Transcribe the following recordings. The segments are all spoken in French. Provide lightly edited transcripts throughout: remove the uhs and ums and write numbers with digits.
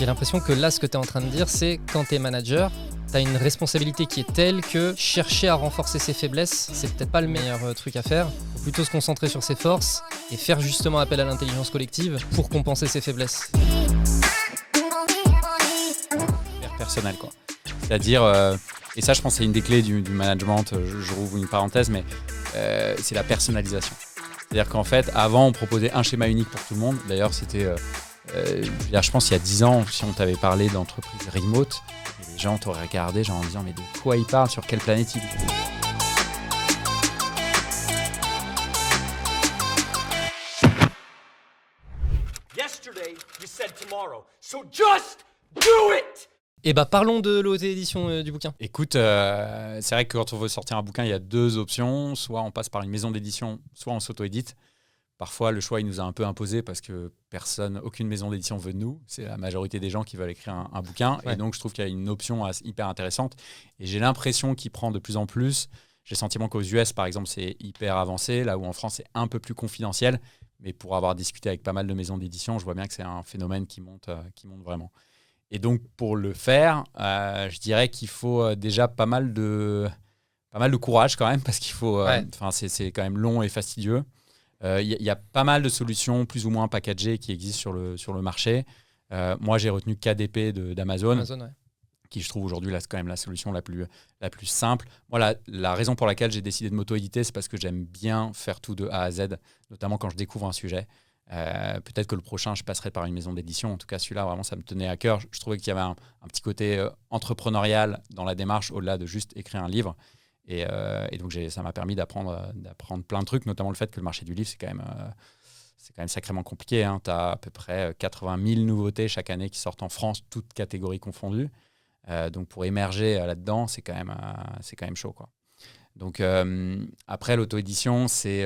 J'ai l'impression que là, ce que tu es en train de dire, c'est quand tu es manager, tu as une responsabilité qui est telle que chercher à renforcer ses faiblesses, c'est peut-être pas le meilleur truc à faire. Faut plutôt se concentrer sur ses forces et faire justement appel à l'intelligence collective pour compenser ses faiblesses. Personnel, quoi. C'est-à-dire, et ça, je pense, c'est une des clés du management. Je rouvre une parenthèse, mais c'est la personnalisation. C'est-à-dire qu'en fait, avant, on proposait un schéma unique pour tout le monde. D'ailleurs, c'était, je pense, il y a 10 ans, si on t'avait parlé d'entreprise remote, les gens t'auraient regardé genre en disant, mais de quoi il parle, sur quelle planète il vit ? Yesterday, you said tomorrow, so just do it! Et parlons de l'auto-édition du bouquin. Écoute, c'est vrai que quand on veut sortir un bouquin, il y a deux options. Soit on passe par une maison d'édition, soit on s'auto-édite. Parfois, le choix, il nous a un peu imposé parce que aucune maison d'édition veut de nous. C'est la majorité des gens qui veulent écrire un bouquin. Ouais. Et donc, je trouve qu'il y a une option hyper intéressante. Et j'ai l'impression qu'il prend de plus en plus. J'ai le sentiment qu'aux US, par exemple, c'est hyper avancé. Là où en France, c'est un peu plus confidentiel. Mais pour avoir discuté avec pas mal de maisons d'édition, je vois bien que c'est un phénomène qui monte vraiment. Et donc, pour le faire, je dirais qu'il faut déjà pas mal de courage quand même, parce qu'il faut. C'est quand même long et fastidieux. Y a pas mal de solutions plus ou moins packagées qui existent sur le marché. Moi, j'ai retenu KDP d'Amazon, Amazon, qui je trouve aujourd'hui là, c'est quand même la solution la plus simple. Moi, la raison pour laquelle j'ai décidé de m'auto-éditer, c'est parce que j'aime bien faire tout de A à Z, notamment quand je découvre un sujet. Peut-être que le prochain, je passerai par une maison d'édition. En tout cas, celui-là, vraiment, ça me tenait à cœur. Je trouvais qu'il y avait un petit côté entrepreneurial dans la démarche, au-delà de juste écrire un livre. Et donc, ça m'a permis d'apprendre plein de trucs, notamment le fait que le marché du livre, c'est quand même sacrément compliqué. Hein. Tu as à peu près 80 000 nouveautés chaque année qui sortent en France, toutes catégories confondues. Donc, pour émerger là-dedans, c'est quand même chaud, quoi. Donc, après, l'auto-édition, c'est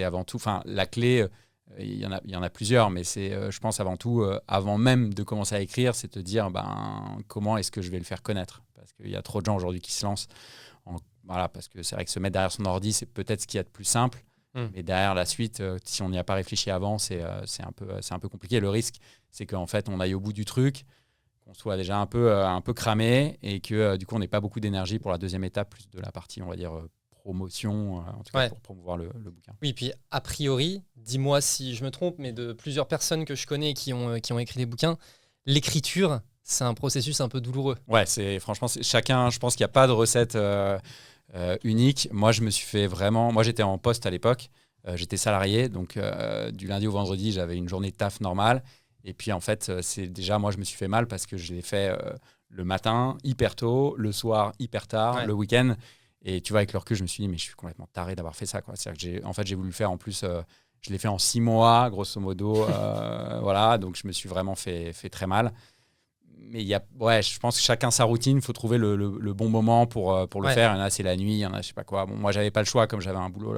avant tout... la clé... Il y en a plusieurs, mais c'est, je pense, avant tout, avant même de commencer à écrire, c'est te dire comment est-ce que je vais le faire connaître. Parce qu'il y a trop de gens aujourd'hui qui se lancent. Parce que c'est vrai que se mettre derrière son ordi, c'est peut-être ce qu'il y a de plus simple. Mais derrière la suite, si on n'y a pas réfléchi avant, c'est un peu compliqué. Le risque, c'est qu'en fait, on aille au bout du truc, qu'on soit déjà un peu cramé et que du coup, on n'ait pas beaucoup d'énergie pour la deuxième étape, plus de la partie, on va dire, promotion, en tout cas pour promouvoir le bouquin. Oui, puis a priori, dis-moi si je me trompe, mais de plusieurs personnes que je connais qui ont écrit des bouquins, l'écriture, c'est un processus un peu douloureux. Ouais, franchement, chacun, je pense qu'il n'y a pas de recette unique. Moi, moi, j'étais en poste à l'époque, j'étais salarié, donc du lundi au vendredi, j'avais une journée de taf normale. Et puis, en fait, moi, je me suis fait mal parce que je l'ai fait le matin, hyper tôt, le soir, hyper tard, le week-end. Et tu vois, avec le recul, je me suis dit, mais je suis complètement taré d'avoir fait ça, quoi. C'est-à-dire que j'ai voulu le faire en plus, je l'ai fait en 6 mois, grosso modo. Voilà, donc je me suis vraiment fait très mal. Mais je pense que chacun sa routine, il faut trouver le bon moment pour le faire. Il y en a, c'est la nuit, il y en a, je sais pas quoi. Bon, moi, j'avais pas le choix, comme j'avais un boulot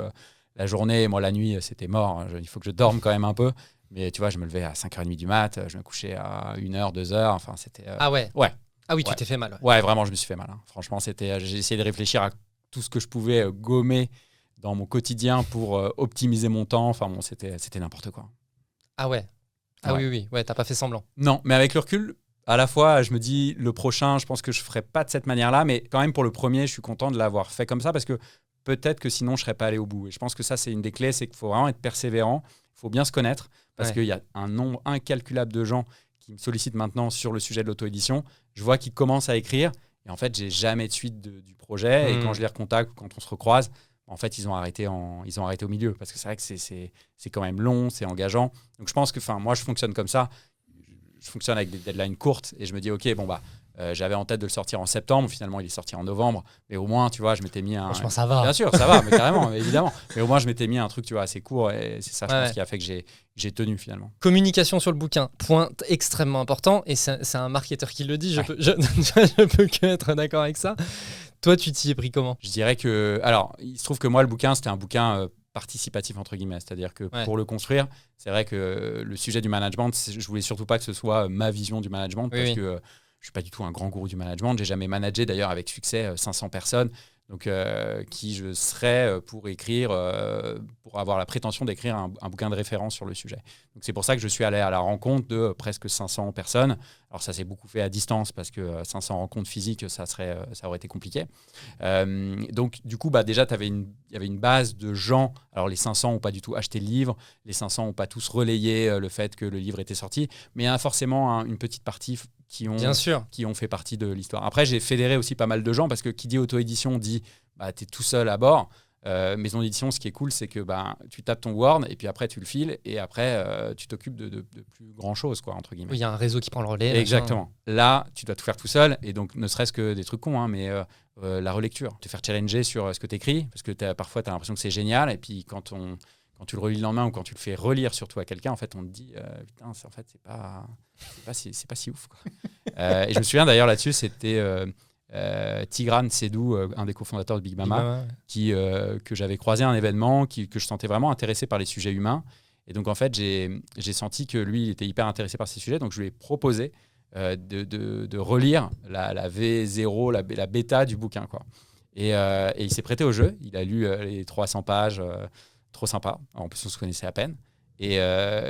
la journée. Moi, la nuit, c'était mort. Il faut que je dorme quand même un peu. Mais tu vois, je me levais à 5h30 du mat, je me couchais à 1h, 2h. Enfin, c'était. Ah ouais. Ouais. Ah oui, tu t'es fait mal. Ouais, vraiment, je me suis fait mal. Hein. Franchement, j'ai essayé de réfléchir à tout ce que je pouvais gommer dans mon quotidien pour optimiser mon temps. Enfin bon, c'était n'importe quoi. Ah ouais. Ah ouais. Oui. Ouais, t'as pas fait semblant. Non, mais avec le recul, à la fois, je me dis, le prochain, je pense que je ferai pas de cette manière-là, mais quand même, pour le premier, je suis content de l'avoir fait comme ça parce que peut-être que sinon, je serais pas allé au bout. Et je pense que ça, c'est une des clés, c'est qu'il faut vraiment être persévérant. Il faut bien se connaître parce qu'il y a un nombre incalculable de gens qui me sollicitent maintenant sur le sujet de l'auto-édition. Je vois qu'ils commencent à écrire. Et en fait, j'ai jamais de suite du projet. Et quand je les recontacte, quand on se recroise, en fait, ils ont arrêté au milieu. Parce que c'est vrai que c'est quand même long, c'est engageant. Donc, je pense que, moi, je fonctionne comme ça. Je fonctionne avec des deadlines courtes. Et je me dis, OK, j'avais en tête de le sortir en septembre. Finalement, il est sorti en novembre. Mais au moins, tu vois, je m'étais mis un... Franchement, ça va. Bien sûr, ça va, mais carrément, évidemment. Mais au moins, je m'étais mis un truc, tu vois, assez court. Et c'est ça, je pense, qui a fait que j'ai tenu, finalement. Communication sur le bouquin, point extrêmement important. Et c'est un marketeur qui le dit. Je peux que être d'accord avec ça. Toi, tu t'y es pris comment ? Je dirais que... Alors, il se trouve que moi, le bouquin, c'était un bouquin... participatif entre guillemets, c'est-à-dire que pour le construire, c'est vrai que le sujet du management, je voulais surtout pas que ce soit ma vision du management parce que je suis pas du tout un grand gourou du management, j'ai jamais managé d'ailleurs avec succès 500 personnes, donc qui je serais pour écrire, pour avoir la prétention d'écrire un bouquin de référence sur le sujet. Donc c'est pour ça que je suis allé à la rencontre de presque 500 personnes. Alors ça s'est beaucoup fait à distance parce que 500 rencontres physiques, ça aurait été compliqué. Donc du coup, déjà, il y avait une base de gens. Alors les 500 n'ont pas du tout acheté le livre, les 500 n'ont pas tous relayé le fait que le livre était sorti, mais il y a forcément une petite partie qui ont fait partie de l'histoire. Après, j'ai fédéré aussi pas mal de gens parce que qui dit auto-édition dit tu es tout seul à bord. Maison d'édition, ce qui est cool, c'est que tu tapes ton Word et puis après tu le files et après tu t'occupes de plus grand chose, quoi, entre guillemets. Oui, il y a un réseau qui prend le relais. Exactement. Là, tu dois tout faire tout seul et donc ne serait-ce que des trucs cons, hein, mais la relecture, te faire challenger sur ce que tu écris parce que parfois tu as l'impression que c'est génial et puis quand tu le relis le lendemain ou quand tu le fais relire surtout à quelqu'un, en fait, on te dit putain, en fait, c'est pas si ouf, quoi. Et je me souviens d'ailleurs là-dessus, c'était Tigran Sedou, un des cofondateurs de Big Mama, que j'avais croisé à un événement, que je sentais vraiment intéressé par les sujets humains. Et donc, en fait, j'ai senti que lui, il était hyper intéressé par ces sujets. Donc, je lui ai proposé de relire la V0, la bêta du bouquin, quoi. Et il s'est prêté au jeu. Il a lu les 300 pages, trop sympa. En plus, on se connaissait à peine. Et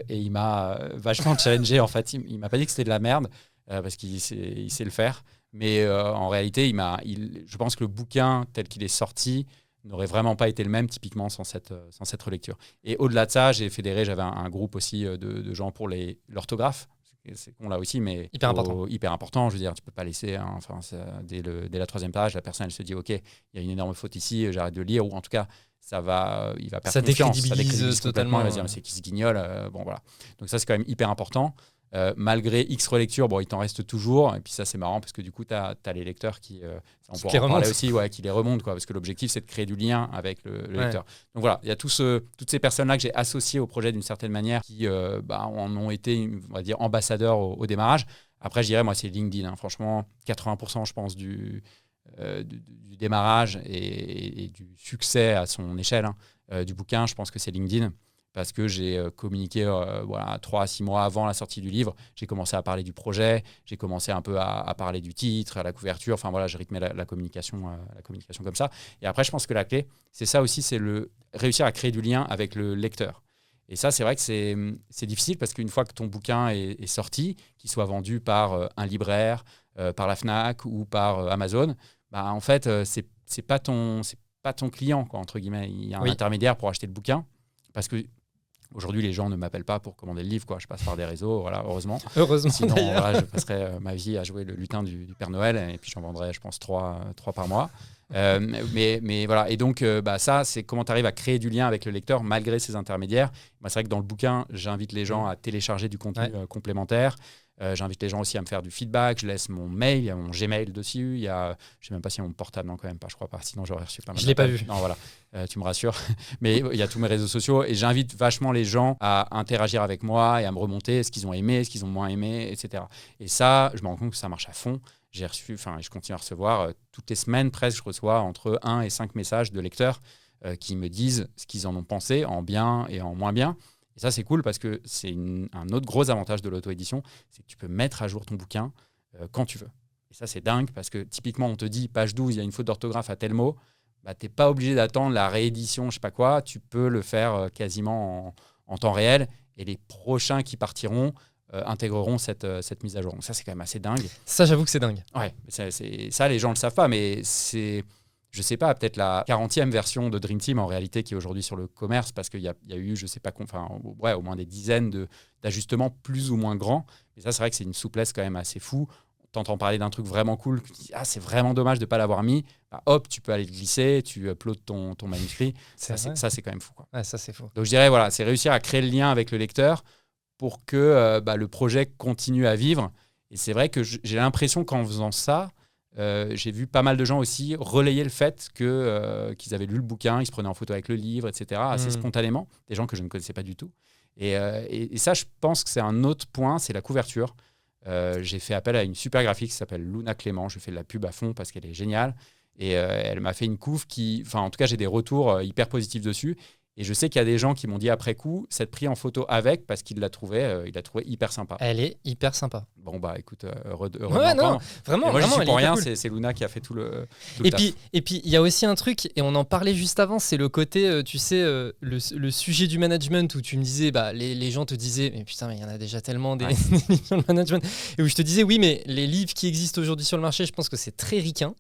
il m'a vachement challengé, en fait. Il m'a pas dit que c'était de la merde, parce qu'il sait le faire. Mais en réalité, je pense que le bouquin tel qu'il est sorti n'aurait vraiment pas été le même typiquement sans cette relecture. Et au-delà de ça, j'avais un groupe aussi de gens pour l'orthographe. C'est con là aussi, mais hyper important. Je veux dire, tu peux pas laisser, dès la 3e page, la personne elle se dit ok, il y a une énorme faute ici, j'arrête de lire, ou en tout cas il va perdre ça confiance. Décrédibilise totalement. Il va se dire mais c'est qui ce guignol, bon voilà. Donc ça c'est quand même hyper important. Malgré X relectures, il t'en reste toujours. Et puis ça, c'est marrant parce que du coup, tu as les lecteurs qui pourra en parler aussi, qui les remontent, quoi, parce que l'objectif, c'est de créer du lien avec le lecteur. Donc voilà, il y a toutes ces personnes-là que j'ai associées au projet d'une certaine manière qui en ont été, on va dire, ambassadeurs au démarrage. Après, je dirais, moi, c'est LinkedIn. Hein. Franchement, 80%, je pense, du démarrage et du succès à son échelle du bouquin, je pense que c'est LinkedIn. Parce que j'ai communiqué 3 à 6 mois avant la sortie du livre. J'ai commencé à parler du projet, j'ai commencé un peu à parler du titre, à la couverture. Enfin voilà, j'ai rythmé la communication comme ça. Et après, je pense que la clé, c'est ça aussi, c'est réussir à créer du lien avec le lecteur. Et ça, c'est vrai que c'est difficile parce qu'une fois que ton bouquin est sorti, qu'il soit vendu par un libraire, par la Fnac ou par Amazon, en fait, c'est pas ton client, quoi, entre guillemets. Il y a un intermédiaire pour acheter le bouquin parce que aujourd'hui, les gens ne m'appellent pas pour commander le livre, quoi. Je passe par des réseaux, voilà, heureusement. Sinon, je passerais ma vie à jouer le lutin du Père Noël et puis j'en vendrais, je pense, 3 par mois. Mais voilà. Et donc, ça, c'est comment tu arrives à créer du lien avec le lecteur malgré ces intermédiaires. C'est vrai que dans le bouquin, j'invite les gens à télécharger du contenu complémentaire. J'invite les gens aussi à me faire du feedback. Je laisse mon mail, il y a mon Gmail dessus. Je ne sais même pas s'il y a mon portable, non, quand même pas, je crois pas. Sinon, j'aurais reçu pas mal. Je ne l'ai pas vu. Non, voilà, tu me rassures. Mais il y a tous mes réseaux sociaux et j'invite vachement les gens à interagir avec moi et à me remonter ce qu'ils ont aimé, ce qu'ils ont moins aimé, etc. Et ça, je me rends compte que ça marche à fond. Je continue à recevoir toutes les semaines presque, je reçois entre 1 et 5 messages de lecteurs qui me disent ce qu'ils en ont pensé, en bien et en moins bien. Et ça, c'est cool parce que c'est un autre gros avantage de l'auto-édition, c'est que tu peux mettre à jour ton bouquin quand tu veux. Et ça, c'est dingue parce que typiquement, on te dit, page 12, il y a une faute d'orthographe à tel mot. Tu n'es pas obligé d'attendre la réédition, je sais pas quoi. Tu peux le faire quasiment en temps réel. Et les prochains qui partiront intégreront cette mise à jour. Donc ça, c'est quand même assez dingue. Ça, j'avoue que c'est dingue. Ouais, ça, les gens ne le savent pas, mais c'est... Je sais pas, peut-être la 40e version de Dream Team en réalité qui est aujourd'hui sur le commerce parce qu'il y a eu, je sais pas, au moins des dizaines d'ajustements plus ou moins grands. Mais ça, c'est vrai que c'est une souplesse quand même assez fou. T'entends parler d'un truc vraiment cool, tu dis, c'est vraiment dommage de ne pas l'avoir mis. Hop, tu peux aller le glisser, tu uploads ton manuscrit. Ça, c'est quand même fou, quoi. Ouais, ça, c'est fou. Donc je dirais, voilà, c'est réussir à créer le lien avec le lecteur pour que le projet continue à vivre. Et c'est vrai que j'ai l'impression qu'en faisant ça, j'ai vu pas mal de gens aussi relayer le fait qu'ils avaient lu le bouquin, ils se prenaient en photo avec le livre, etc., assez spontanément, des gens que je ne connaissais pas du tout. Et ça, je pense que c'est un autre point, c'est la couverture. J'ai fait appel à une super graphiste qui s'appelle Luna Clément, je fais de la pub à fond parce qu'elle est géniale. Et elle m'a fait une couve en tout cas, j'ai des retours hyper positifs dessus. Et je sais qu'il y a des gens qui m'ont dit après coup, s'être pris en photo avec parce qu'il l'a trouvé hyper sympa. Elle est hyper sympa. Bon, bah écoute, heureux de Ouais, non, l'entendre. vraiment, Et moi, j'y vraiment, suis elle pour est hyper rien, cool. c'est Luna qui a fait tout le Et taf. puis, il y a aussi un truc, et on en parlait juste avant, c'est le côté, tu sais, le sujet du management où tu me disais, bah, les gens te disaient, mais putain, mais il y en a déjà tellement des livres sur le management. Et où je te disais, oui, mais les livres qui existent aujourd'hui sur le marché, je pense que c'est très ricain.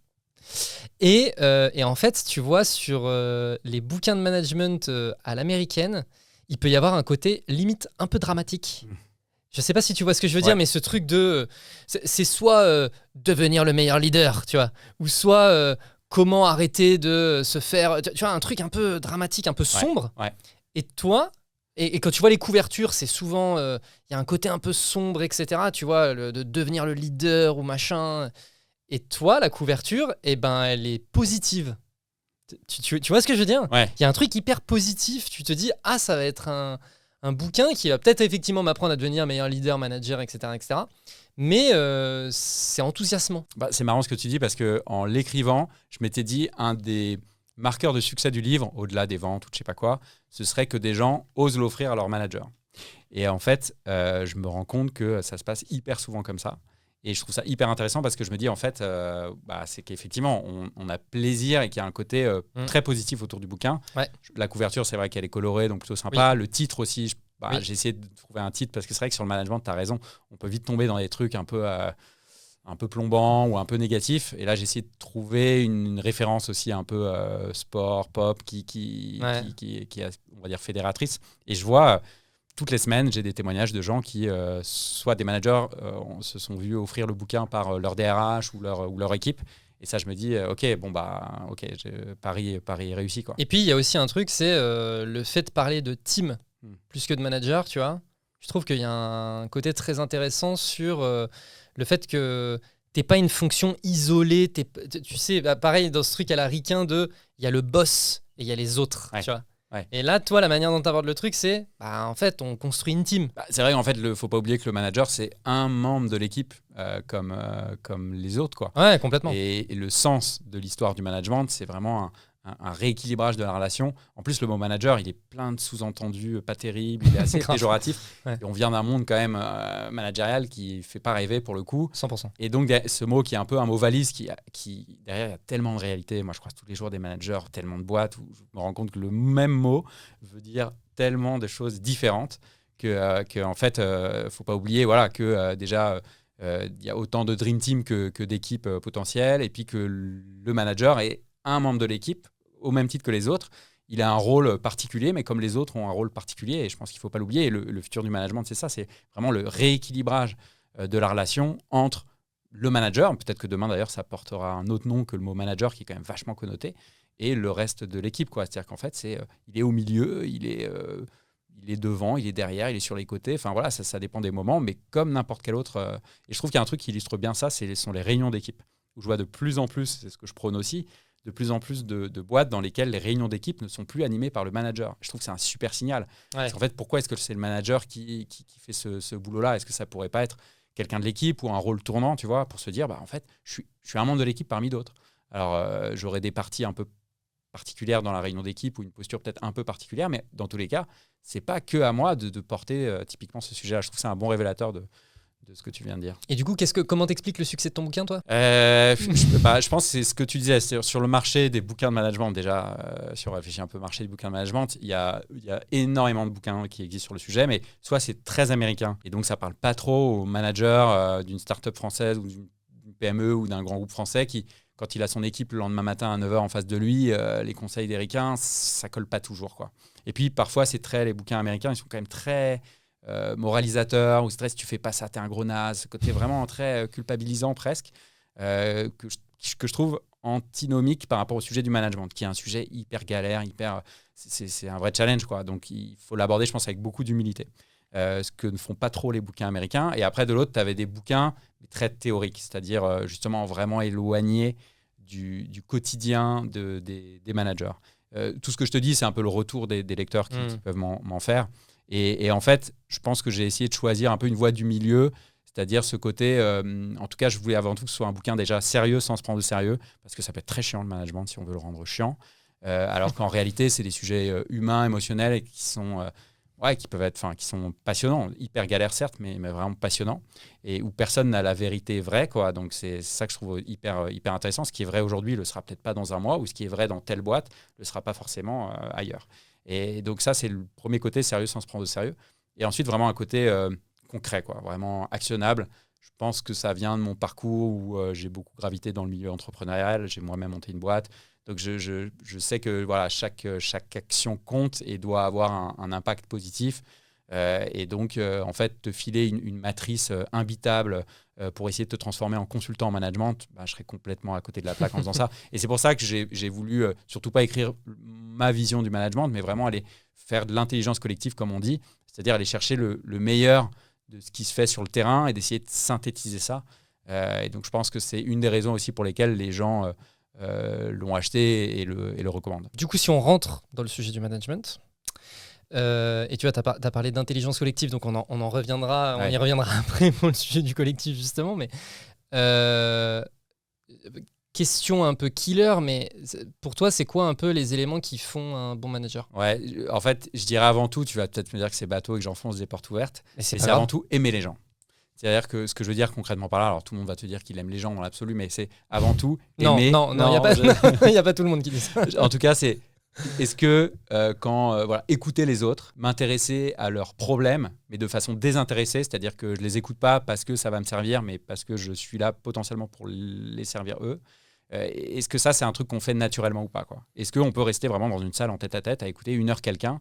Et en fait, tu vois, sur les bouquins de management à l'américaine, il peut y avoir un côté limite un peu dramatique. Je sais pas si tu vois ce que je veux dire, mais ce truc de... C'est soit devenir le meilleur leader, tu vois, ou soit comment arrêter de se faire... Tu vois, un truc un peu dramatique, un peu sombre. Ouais. Et toi... Et quand tu vois les couvertures, c'est souvent... Il y a un côté un peu sombre, etc. Tu vois, de devenir le leader ou machin... Et toi, la couverture, eh ben, elle est positive. Tu vois ce que je veux dire ? Ouais. Il y a un truc hyper positif. Tu te dis, ah, ça va être un bouquin qui va peut-être effectivement m'apprendre à devenir meilleur leader, manager, etc. etc. Mais c'est enthousiasmant. Bah, c'est marrant ce que tu dis parce qu'en l'écrivant, je m'étais dit un des marqueurs de succès du livre, au-delà des ventes ou de je sais pas quoi, ce serait que des gens osent l'offrir à leur manager. Et en fait, je me rends compte que ça se passe hyper souvent comme ça. Et je trouve ça hyper intéressant parce que je me dis, en fait, c'est qu'effectivement, on a plaisir et qu'il y a un côté très positif autour du bouquin. Ouais. La couverture, c'est vrai qu'elle est colorée, donc plutôt sympa. Oui. Le titre aussi, j'ai essayé de trouver un titre parce que c'est vrai que sur le management, tu as raison, on peut vite tomber dans des trucs un peu plombants ou un peu négatifs. Et là, j'ai essayé de trouver une référence aussi un peu sport, pop, qui est, on va dire, fédératrice. Et je vois... toutes les semaines, j'ai des témoignages de gens qui, soit des managers, se sont vus offrir le bouquin par leur DRH ou leur équipe. Et ça, je me dis, Paris réussi, quoi. Et puis, il y a aussi un truc, c'est le fait de parler de team plus que de manager, tu vois. Je trouve qu'il y a un côté très intéressant sur le fait que t'es pas une fonction isolée. Tu sais, bah, pareil, dans ce truc à la ricain de, il y a le boss et il y a les autres, tu vois. Ouais. Et là, toi, la manière dont tu abordes le truc, c'est en fait, on construit une team. C'est vrai qu'en fait, il ne faut pas oublier que le manager, c'est un membre de l'équipe comme les autres, quoi. Ouais, complètement. Et le sens de l'histoire du management, c'est vraiment un rééquilibrage de la relation. En plus, le mot manager, il est plein de sous-entendus pas terribles, il est assez péjoratif. Ouais. Et on vient d'un monde quand même managérial qui ne fait pas rêver pour le coup. 100%. Et donc, ce mot qui est un peu un mot valise, qui derrière, il y a tellement de réalité. Moi, je croise tous les jours des managers, tellement de boîtes, où je me rends compte que le même mot veut dire tellement de choses différentes que en fait, faut pas oublier que déjà, il y a autant de Dream Team que d'équipes potentielles, et puis que le manager est un membre de l'équipe, au même titre que les autres. Il a un rôle particulier, mais comme les autres ont un rôle particulier, et je pense qu'il ne faut pas l'oublier. Et le futur du management, c'est ça, c'est vraiment le rééquilibrage de la relation entre le manager, peut-être que demain d'ailleurs ça portera un autre nom que le mot manager qui est quand même vachement connoté, et le reste de l'équipe, quoi. C'est-à-dire qu'en fait, il est au milieu, il est devant, il est derrière, il est sur les côtés. Enfin voilà, ça dépend des moments, mais comme n'importe quel autre. Et je trouve qu'il y a un truc qui illustre bien ça, sont les réunions d'équipe, où je vois de plus en plus, c'est ce que je prône aussi, de plus en plus de boîtes dans lesquelles les réunions d'équipe ne sont plus animées par le manager. Je trouve que c'est un super signal. Ouais. Parce qu'en fait, pourquoi est-ce que c'est le manager qui fait ce boulot-là ? Est-ce que ça pourrait pas être quelqu'un de l'équipe ou un rôle tournant, tu vois, pour se dire, en fait, je suis un membre de l'équipe parmi d'autres. Alors, j'aurais des parties un peu particulières dans la réunion d'équipe ou une posture peut-être un peu particulière, mais dans tous les cas, c'est pas que à moi de porter typiquement ce sujet-là. Je trouve que c'est un bon révélateur de ce que tu viens de dire. Et du coup, comment t'expliques le succès de ton bouquin, toi ? Je pense que c'est ce que tu disais, sur le marché des bouquins de management. Déjà, si on réfléchit un peu au marché des bouquins de management, il y a énormément de bouquins qui existent sur le sujet, mais soit c'est très américain, et donc ça parle pas trop aux managers d'une start-up française ou d'une PME ou d'un grand groupe français qui, quand il a son équipe le lendemain matin à 9h en face de lui, les conseils des ricains, ça colle pas toujours, quoi. Et puis parfois, les bouquins américains, ils sont quand même très... moralisateur, ou stress, tu fais pas ça, t'es un gros naze, côté vraiment très culpabilisant presque, que je trouve antinomique par rapport au sujet du management, qui est un sujet hyper galère, c'est un vrai challenge, quoi. Donc il faut l'aborder, je pense, avec beaucoup d'humilité, ce que ne font pas trop les bouquins américains. Et après, de l'autre, tu avais des bouquins très théoriques, c'est-à-dire justement vraiment éloignés du quotidien des managers. Tout ce que je te dis, c'est un peu le retour des lecteurs qui peuvent m'en faire. Et en fait, je pense que j'ai essayé de choisir un peu une voie du milieu, c'est-à-dire ce côté, en tout cas, je voulais avant tout que ce soit un bouquin déjà sérieux sans se prendre au sérieux, parce que ça peut être très chiant le management si on veut le rendre chiant, Alors qu'en réalité, c'est des sujets humains, émotionnels, et qui peuvent être, qui sont passionnants, hyper galères certes, mais vraiment passionnants, et où personne n'a la vérité vraie, quoi. Donc c'est ça que je trouve hyper intéressant. Ce qui est vrai aujourd'hui le sera peut-être pas dans un mois, ou ce qui est vrai dans telle boîte le sera pas forcément ailleurs. Et donc ça, c'est le premier côté sérieux sans se prendre au sérieux. Et ensuite, vraiment un côté concret, quoi, vraiment actionnable. Je pense que ça vient de mon parcours où j'ai beaucoup gravité dans le milieu entrepreneurial. J'ai moi-même monté une boîte. Donc, je sais que voilà, chaque action compte et doit avoir un impact positif. Et donc, en fait, te filer une matrice imbitable pour essayer de te transformer en consultant en management, je serais complètement à côté de la plaque en faisant ça. Et c'est pour ça que j'ai voulu surtout pas écrire ma vision du management, mais vraiment aller faire de l'intelligence collective, comme on dit, c'est-à-dire aller chercher le meilleur de ce qui se fait sur le terrain et d'essayer de synthétiser ça. Et donc, je pense que c'est une des raisons aussi pour lesquelles les gens l'ont acheté et le recommandent. Du coup, si on rentre dans le sujet du management, et tu vois, tu as parlé d'intelligence collective, donc on en reviendra, on y reviendra après pour le sujet du collectif, justement. Mais question un peu killer, mais pour toi, c'est quoi un peu les éléments qui font un bon manager ? Ouais, en fait, je dirais avant tout, tu vas peut-être me dire que c'est bateau et que j'enfonce des portes ouvertes, mais c'est avant tout aimer les gens. C'est-à-dire que ce que je veux dire concrètement par là, alors tout le monde va te dire qu'il aime les gens dans l'absolu, mais c'est avant tout aimer... Non, il n'y a pas tout le monde qui dit ça. En tout cas, c'est... Est-ce que écouter les autres, m'intéresser à leurs problèmes, mais de façon désintéressée, c'est-à-dire que je les écoute pas parce que ça va me servir, mais parce que je suis là potentiellement pour les servir eux. Est-ce que ça, c'est un truc qu'on fait naturellement ou pas, quoi ? Est-ce qu'on peut rester vraiment dans une salle en tête-à-tête à écouter 1 heure quelqu'un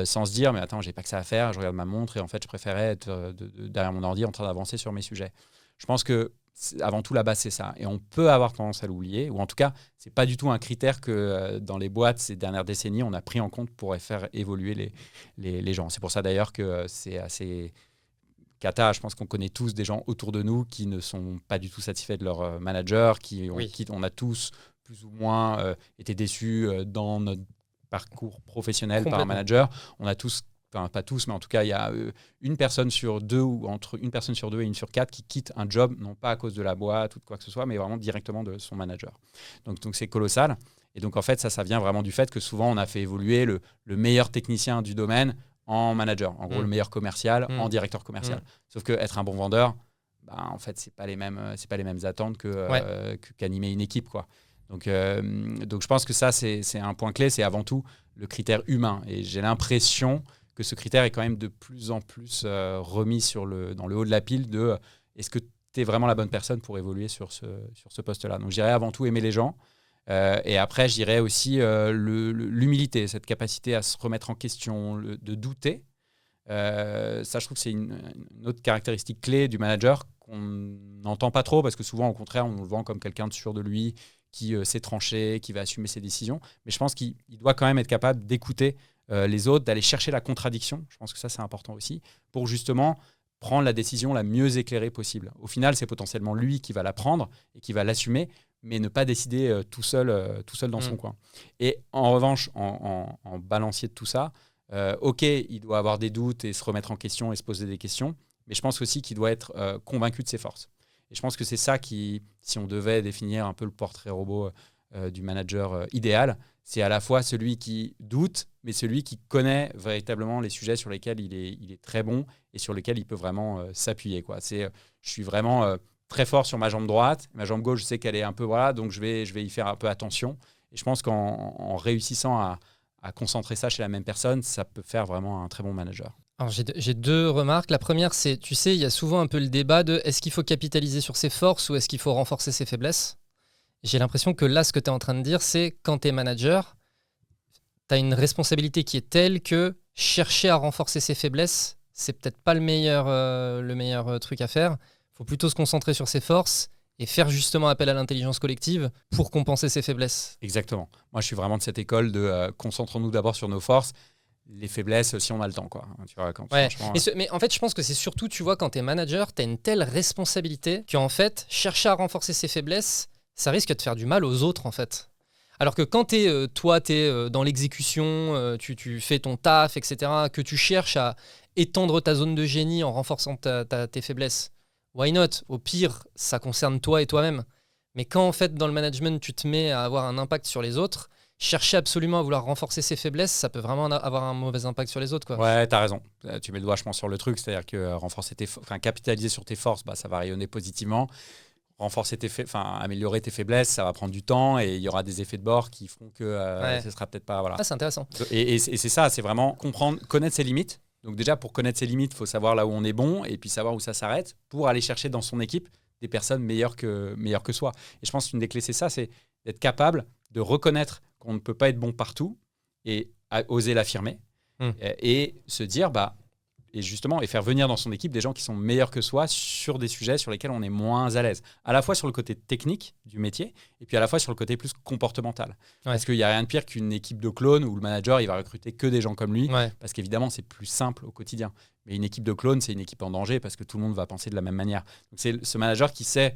sans se dire, mais attends, j'ai pas que ça à faire, je regarde ma montre et en fait, je préférais être derrière mon ordi en train d'avancer sur mes sujets. Je pense que avant tout, la base, c'est ça. Et on peut avoir tendance à l'oublier, ou en tout cas, c'est pas du tout un critère que dans les boîtes ces dernières décennies, on a pris en compte pour faire évoluer les gens. C'est pour ça d'ailleurs que c'est assez cata. Je pense qu'on connaît tous des gens autour de nous qui ne sont pas du tout satisfaits de leur manager, on a tous plus ou moins été déçus dans notre parcours professionnel par un manager. On a tous, enfin pas tous, mais en tout cas, il y a une personne sur deux, ou entre une personne sur deux et une sur quatre qui quitte un job, non pas à cause de la boîte ou de quoi que ce soit, mais vraiment directement de son manager. Donc c'est colossal. Et donc en fait, ça vient vraiment du fait que souvent, on a fait évoluer le meilleur technicien du domaine en manager. En gros, le meilleur commercial en directeur commercial. Sauf qu'être un bon vendeur, en fait, c'est pas les mêmes attentes qu'animer une équipe, quoi. Donc je pense que ça, c'est un point clé, c'est avant tout le critère humain. Et j'ai l'impression que ce critère est quand même de plus en plus remis dans le haut de la pile de est-ce que tu es vraiment la bonne personne pour évoluer sur ce poste-là. Donc je dirais avant tout aimer les gens. Et après, je dirais aussi l'humilité, cette capacité à se remettre en question, de douter. Ça, je trouve que c'est une autre caractéristique clé du manager qu'on n'entend pas trop parce que souvent, au contraire, on le vend comme quelqu'un de sûr de lui, qui sait trancher, qui va assumer ses décisions. Mais je pense qu'il doit quand même être capable d'écouter les autres, d'aller chercher la contradiction. Je pense que ça, c'est important aussi, pour justement prendre la décision la mieux éclairée possible. Au final, c'est potentiellement lui qui va la prendre et qui va l'assumer, mais ne pas décider tout seul dans son coin. Et en revanche, en balancier de tout ça, ok, il doit avoir des doutes et se remettre en question et se poser des questions, mais je pense aussi qu'il doit être convaincu de ses forces. Et je pense que c'est ça qui, si on devait définir un peu le portrait robot du manager idéal, c'est à la fois celui qui doute, mais celui qui connaît véritablement les sujets sur lesquels il est très bon et sur lesquels il peut vraiment s'appuyer, quoi. Je suis vraiment très fort sur ma jambe droite, ma jambe gauche, je sais qu'elle est un peu, voilà, donc je vais y faire un peu attention. Et je pense qu'en réussissant à concentrer ça chez la même personne, ça peut faire vraiment un très bon manager. Alors j'ai deux remarques. La première, c'est, tu sais, il y a souvent un peu le débat de est-ce qu'il faut capitaliser sur ses forces ou est-ce qu'il faut renforcer ses faiblesses ? J'ai l'impression que là, ce que tu es en train de dire, c'est quand tu es manager, tu as une responsabilité qui est telle que chercher à renforcer ses faiblesses, c'est peut-être pas le meilleur truc à faire. Il faut plutôt se concentrer sur ses forces et faire justement appel à l'intelligence collective pour compenser ses faiblesses. Exactement. Moi, je suis vraiment de cette école de concentrons-nous d'abord sur nos forces. Les faiblesses, si on a le temps, quoi. Tu vois, mais en fait, je pense que c'est surtout, tu vois, quand tu es manager, tu as une telle responsabilité qu'en fait, chercher à renforcer ses faiblesses, ça risque de faire du mal aux autres, en fait. Alors que quand tu es dans l'exécution, tu fais ton taf, etc., que tu cherches à étendre ta zone de génie en renforçant tes faiblesses, why not ? Au pire, ça concerne toi et toi-même. Mais quand, en fait, dans le management, tu te mets à avoir un impact sur les autres, chercher absolument à vouloir renforcer ses faiblesses, ça peut vraiment avoir un mauvais impact sur les autres, quoi. Ouais, t'as raison. Tu mets le doigt, je pense, sur le truc. C'est-à-dire que capitaliser sur tes forces, ça va rayonner positivement. Améliorer tes faiblesses, ça va prendre du temps et il y aura des effets de bord qui feront que ce sera peut-être pas. Voilà. Ah, c'est intéressant. Et c'est ça, c'est vraiment connaître ses limites. Donc déjà, pour connaître ses limites, il faut savoir là où on est bon et puis savoir où ça s'arrête pour aller chercher dans son équipe des personnes meilleures que soi. Et je pense qu'une des clés, c'est ça, c'est d'être capable de reconnaître qu'on ne peut pas être bon partout et oser l'affirmer et se dire, et faire venir dans son équipe des gens qui sont meilleurs que soi sur des sujets sur lesquels on est moins à l'aise. À la fois sur le côté technique du métier et puis à la fois sur le côté plus comportemental. Ouais. Parce qu'il n'y a rien de pire qu'une équipe de clones où le manager il va recruter que des gens comme lui parce qu'évidemment c'est plus simple au quotidien. Mais une équipe de clones, c'est une équipe en danger parce que tout le monde va penser de la même manière. Donc c'est ce manager qui se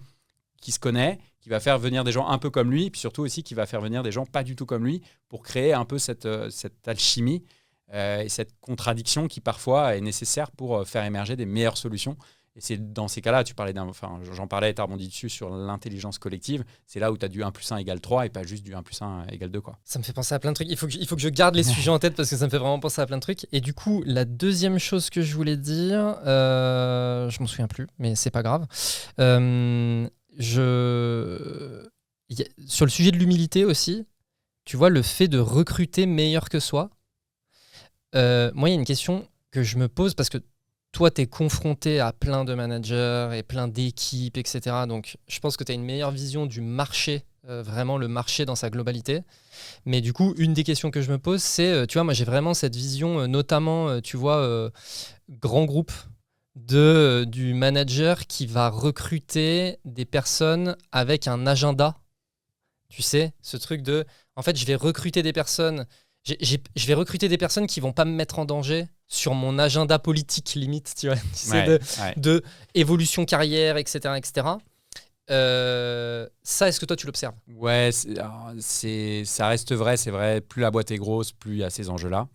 connaît, qui va faire venir des gens un peu comme lui, puis surtout aussi qui va faire venir des gens pas du tout comme lui pour créer un peu cette alchimie et cette contradiction qui parfois est nécessaire pour faire émerger des meilleures solutions. Et c'est dans ces cas-là, j'en parlais, tu as rebondi dessus sur l'intelligence collective, c'est là où tu as du 1 plus 1 égale 3 et pas juste du 1 plus 1 égale 2. Quoi. Ça me fait penser à plein de trucs. Il faut que je garde les sujets en tête parce que ça me fait vraiment penser à plein de trucs. Et du coup, la deuxième chose que je voulais dire, je m'en souviens plus, mais c'est pas grave. Sur le sujet de l'humilité aussi, tu vois, le fait de recruter meilleur que soi, moi, il y a une question que je me pose parce que toi, tu es confronté à plein de managers et plein d'équipes, etc. Donc, je pense que tu as une meilleure vision du marché, vraiment le marché dans sa globalité. Mais du coup, une des questions que je me pose, c'est, tu vois, moi, j'ai vraiment cette vision, notamment, tu vois, grand groupe du manager qui va recruter des personnes avec un agenda. Tu sais, ce truc de, en fait, je vais recruter des personnes... Je vais recruter des personnes qui vont pas me mettre en danger sur mon agenda politique limite, tu vois, de évolution carrière, etc., etc. Ça, est-ce que toi tu l'observes ? Ouais, ça reste vrai, c'est vrai. Plus la boîte est grosse, plus il y a ces enjeux-là,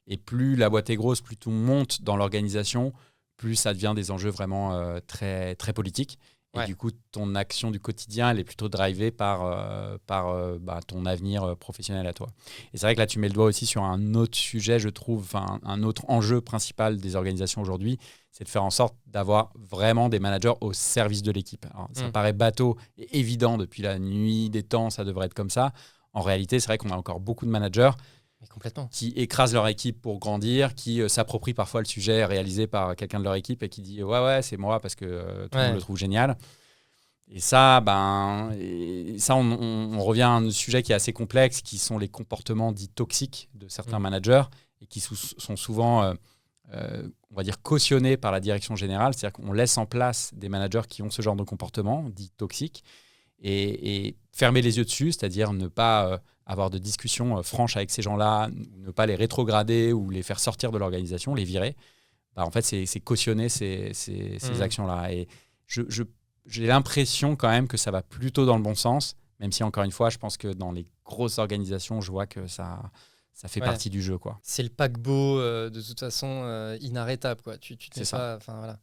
et plus la boîte est grosse, plus tout monte dans l'organisation, plus ça devient des enjeux vraiment très très politiques. Et du coup, ton action du quotidien, elle est plutôt drivée par ton avenir professionnel à toi. Et c'est vrai que là, tu mets le doigt aussi sur un autre sujet, je trouve, un autre enjeu principal des organisations aujourd'hui, c'est de faire en sorte d'avoir vraiment des managers au service de l'équipe. Alors, ça paraît bateau et évident depuis la nuit des temps, ça devrait être comme ça. En réalité, c'est vrai qu'on a encore beaucoup de managers qui écrasent leur équipe pour grandir, qui s'approprient parfois le sujet réalisé par quelqu'un de leur équipe et qui dit ouais c'est moi parce que tout le monde le trouve génial. Et ça, on revient à un sujet qui est assez complexe, qui sont les comportements dits toxiques de certains managers et qui sont souvent, on va dire, cautionnés par la direction générale. C'est-à-dire qu'on laisse en place des managers qui ont ce genre de comportement dit toxique et fermer les yeux dessus, c'est-à-dire ne pas avoir de discussions franches avec ces gens-là, ne pas les rétrograder ou les faire sortir de l'organisation, les virer. En fait, c'est cautionner ces actions-là. Et j'ai l'impression quand même que ça va plutôt dans le bon sens, même si, encore une fois, je pense que dans les grosses organisations, je vois que ça fait partie du jeu, quoi. C'est le paquebot, de toute façon, inarrêtable, quoi. Tu c'est ça. Voilà.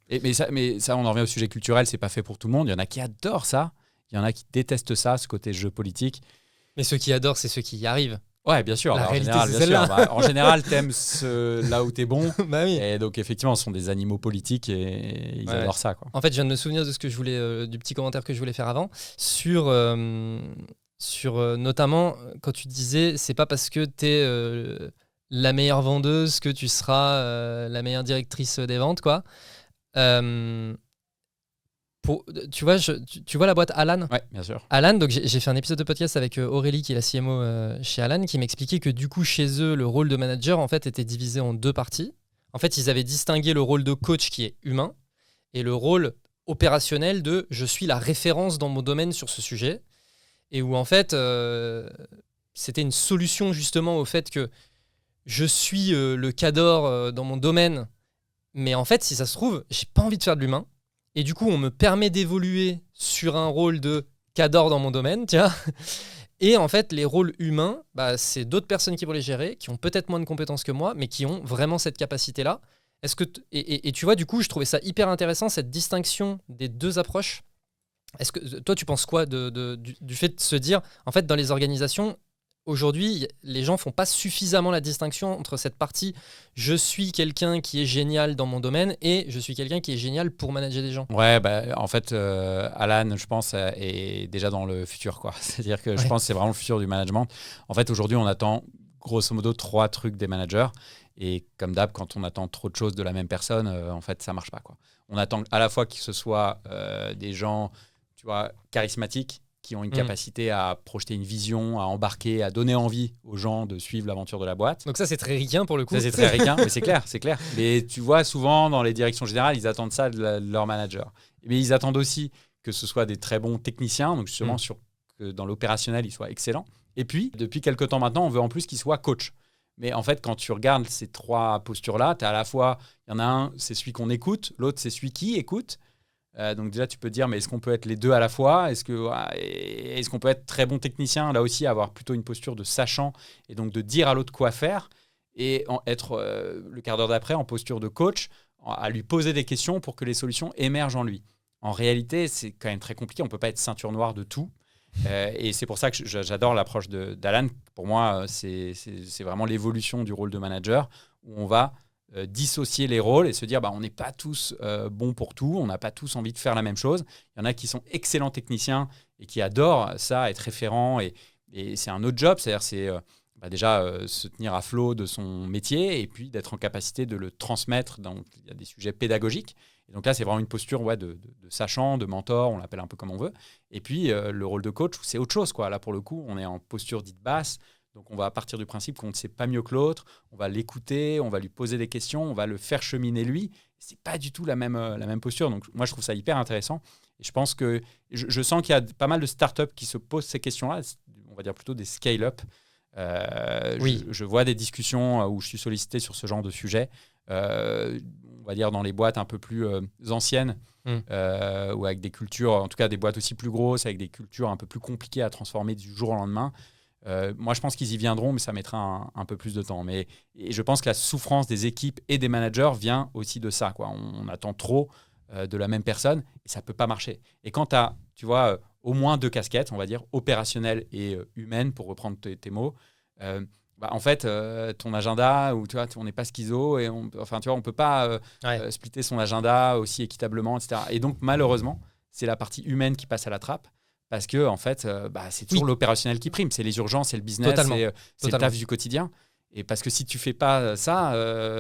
Mais ça, on en revient au sujet culturel, c'est pas fait pour tout le monde. Il y en a qui adorent ça, il y en a qui détestent ça, ce côté jeu politique. Mais ceux qui adorent, c'est ceux qui y arrivent. Ouais, bien sûr. La réalité, c'est celle-là. En général, t'aimes là où t'es bon. Oui. Et donc, effectivement, ce sont des animaux politiques et ils adorent ça, quoi. En fait, je viens de me souvenir de ce que je voulais, du petit commentaire que je voulais faire avant sur notamment quand tu disais c'est pas parce que t'es la meilleure vendeuse que tu seras la meilleure directrice des ventes, quoi. Tu vois la boîte Alan ? Ouais, bien sûr. Alan, donc j'ai fait un épisode de podcast avec Aurélie, qui est la CMO chez Alan, qui m'expliquait que du coup, chez eux, le rôle de manager en fait, était divisé en deux parties. En fait, ils avaient distingué le rôle de coach qui est humain et le rôle opérationnel de « je suis la référence dans mon domaine sur ce sujet ». Et où en fait, c'était une solution justement au fait que je suis le cadre dans mon domaine, mais en fait, si ça se trouve, j'ai pas envie de faire de l'humain. Et du coup, on me permet d'évoluer sur un rôle de cadre dans mon domaine, tiens. Et en fait, les rôles humains, c'est d'autres personnes qui vont les gérer, qui ont peut-être moins de compétences que moi, mais qui ont vraiment cette capacité-là. Et tu vois, du coup, je trouvais ça hyper intéressant, cette distinction des deux approches. Est-ce que toi, tu penses quoi du fait de se dire, en fait, dans les organisations, aujourd'hui, les gens font pas suffisamment la distinction entre cette partie je suis quelqu'un qui est génial dans mon domaine et je suis quelqu'un qui est génial pour manager des gens. Ouais, en fait, Alan, je pense, est déjà dans le futur, quoi. C'est-à-dire que je pense que c'est vraiment le futur du management. En fait, aujourd'hui, on attend grosso modo 3 trucs des managers. Et comme d'hab, quand on attend trop de choses de la même personne, en fait, ça marche pas, quoi. On attend à la fois que ce soit des gens, tu vois, charismatiques, qui ont une capacité à projeter une vision, à embarquer, à donner envie aux gens de suivre l'aventure de la boîte. Donc ça, c'est très ricain pour le coup. Ça, c'est très ricain, mais c'est clair. Mais tu vois, souvent, dans les directions générales, ils attendent ça de leur manager. Mais ils attendent aussi que ce soit des très bons techniciens, donc justement, que dans l'opérationnel, ils soient excellents. Et puis, depuis quelques temps maintenant, on veut en plus qu'ils soient coach. Mais en fait, quand tu regardes ces 3 postures-là, tu as à la fois, il y en a un, c'est celui qu'on écoute, l'autre, c'est celui qui écoute. Donc déjà, tu peux te dire, mais est-ce qu'on peut être les deux à la fois ? Est-ce qu'on peut être très bon technicien, là aussi, avoir plutôt une posture de sachant et donc de dire à l'autre quoi faire et être le quart d'heure d'après en posture de coach, à lui poser des questions pour que les solutions émergent en lui. En réalité, c'est quand même très compliqué. On ne peut pas être ceinture noire de tout. Et c'est pour ça que j'adore l'approche d'Alan. Pour moi, c'est vraiment l'évolution du rôle de manager où on va dissocier les rôles et se dire on n'est pas tous bons pour tout, on n'a pas tous envie de faire la même chose. Il y en a qui sont excellents techniciens et qui adorent ça, être référents et c'est un autre job, c'est-à-dire déjà se tenir à flot de son métier et puis d'être en capacité de le transmettre. Il y a des sujets pédagogiques. Et donc là, c'est vraiment une posture de sachant, de mentor, on l'appelle un peu comme on veut. Et puis, le rôle de coach, c'est autre chose, quoi. Là, pour le coup, on est en posture dite basse. Donc, on va partir du principe qu'on ne sait pas mieux que l'autre. On va l'écouter, on va lui poser des questions, on va le faire cheminer lui. Ce n'est pas du tout la même posture. Donc, moi, je trouve ça hyper intéressant. Et je pense que je sens qu'il y a pas mal de startups qui se posent ces questions-là. On va dire plutôt des scale-up. Je vois des discussions où je suis sollicité sur ce genre de sujet. On va dire dans les boîtes un peu plus anciennes ou avec des cultures, en tout cas des boîtes aussi plus grosses, avec des cultures un peu plus compliquées à transformer du jour au lendemain. Moi, je pense qu'ils y viendront, mais ça mettra un peu plus de temps. Et je pense que la souffrance des équipes et des managers vient aussi de ça, quoi. On attend trop de la même personne et ça ne peut pas marcher. Et quand tu as, tu vois, au moins 2 casquettes, on va dire, opérationnelle et humaine, pour reprendre tes mots, en fait, ton agenda, ou tu vois, on n'est pas schizo, et on peut pas splitter son agenda aussi équitablement, etc. Et donc, malheureusement, c'est la partie humaine qui passe à la trappe, parce que en fait, c'est toujours l'opérationnel qui prime. C'est les urgences, c'est le business, c'est le taf du quotidien. Et parce que si tu fais pas ça,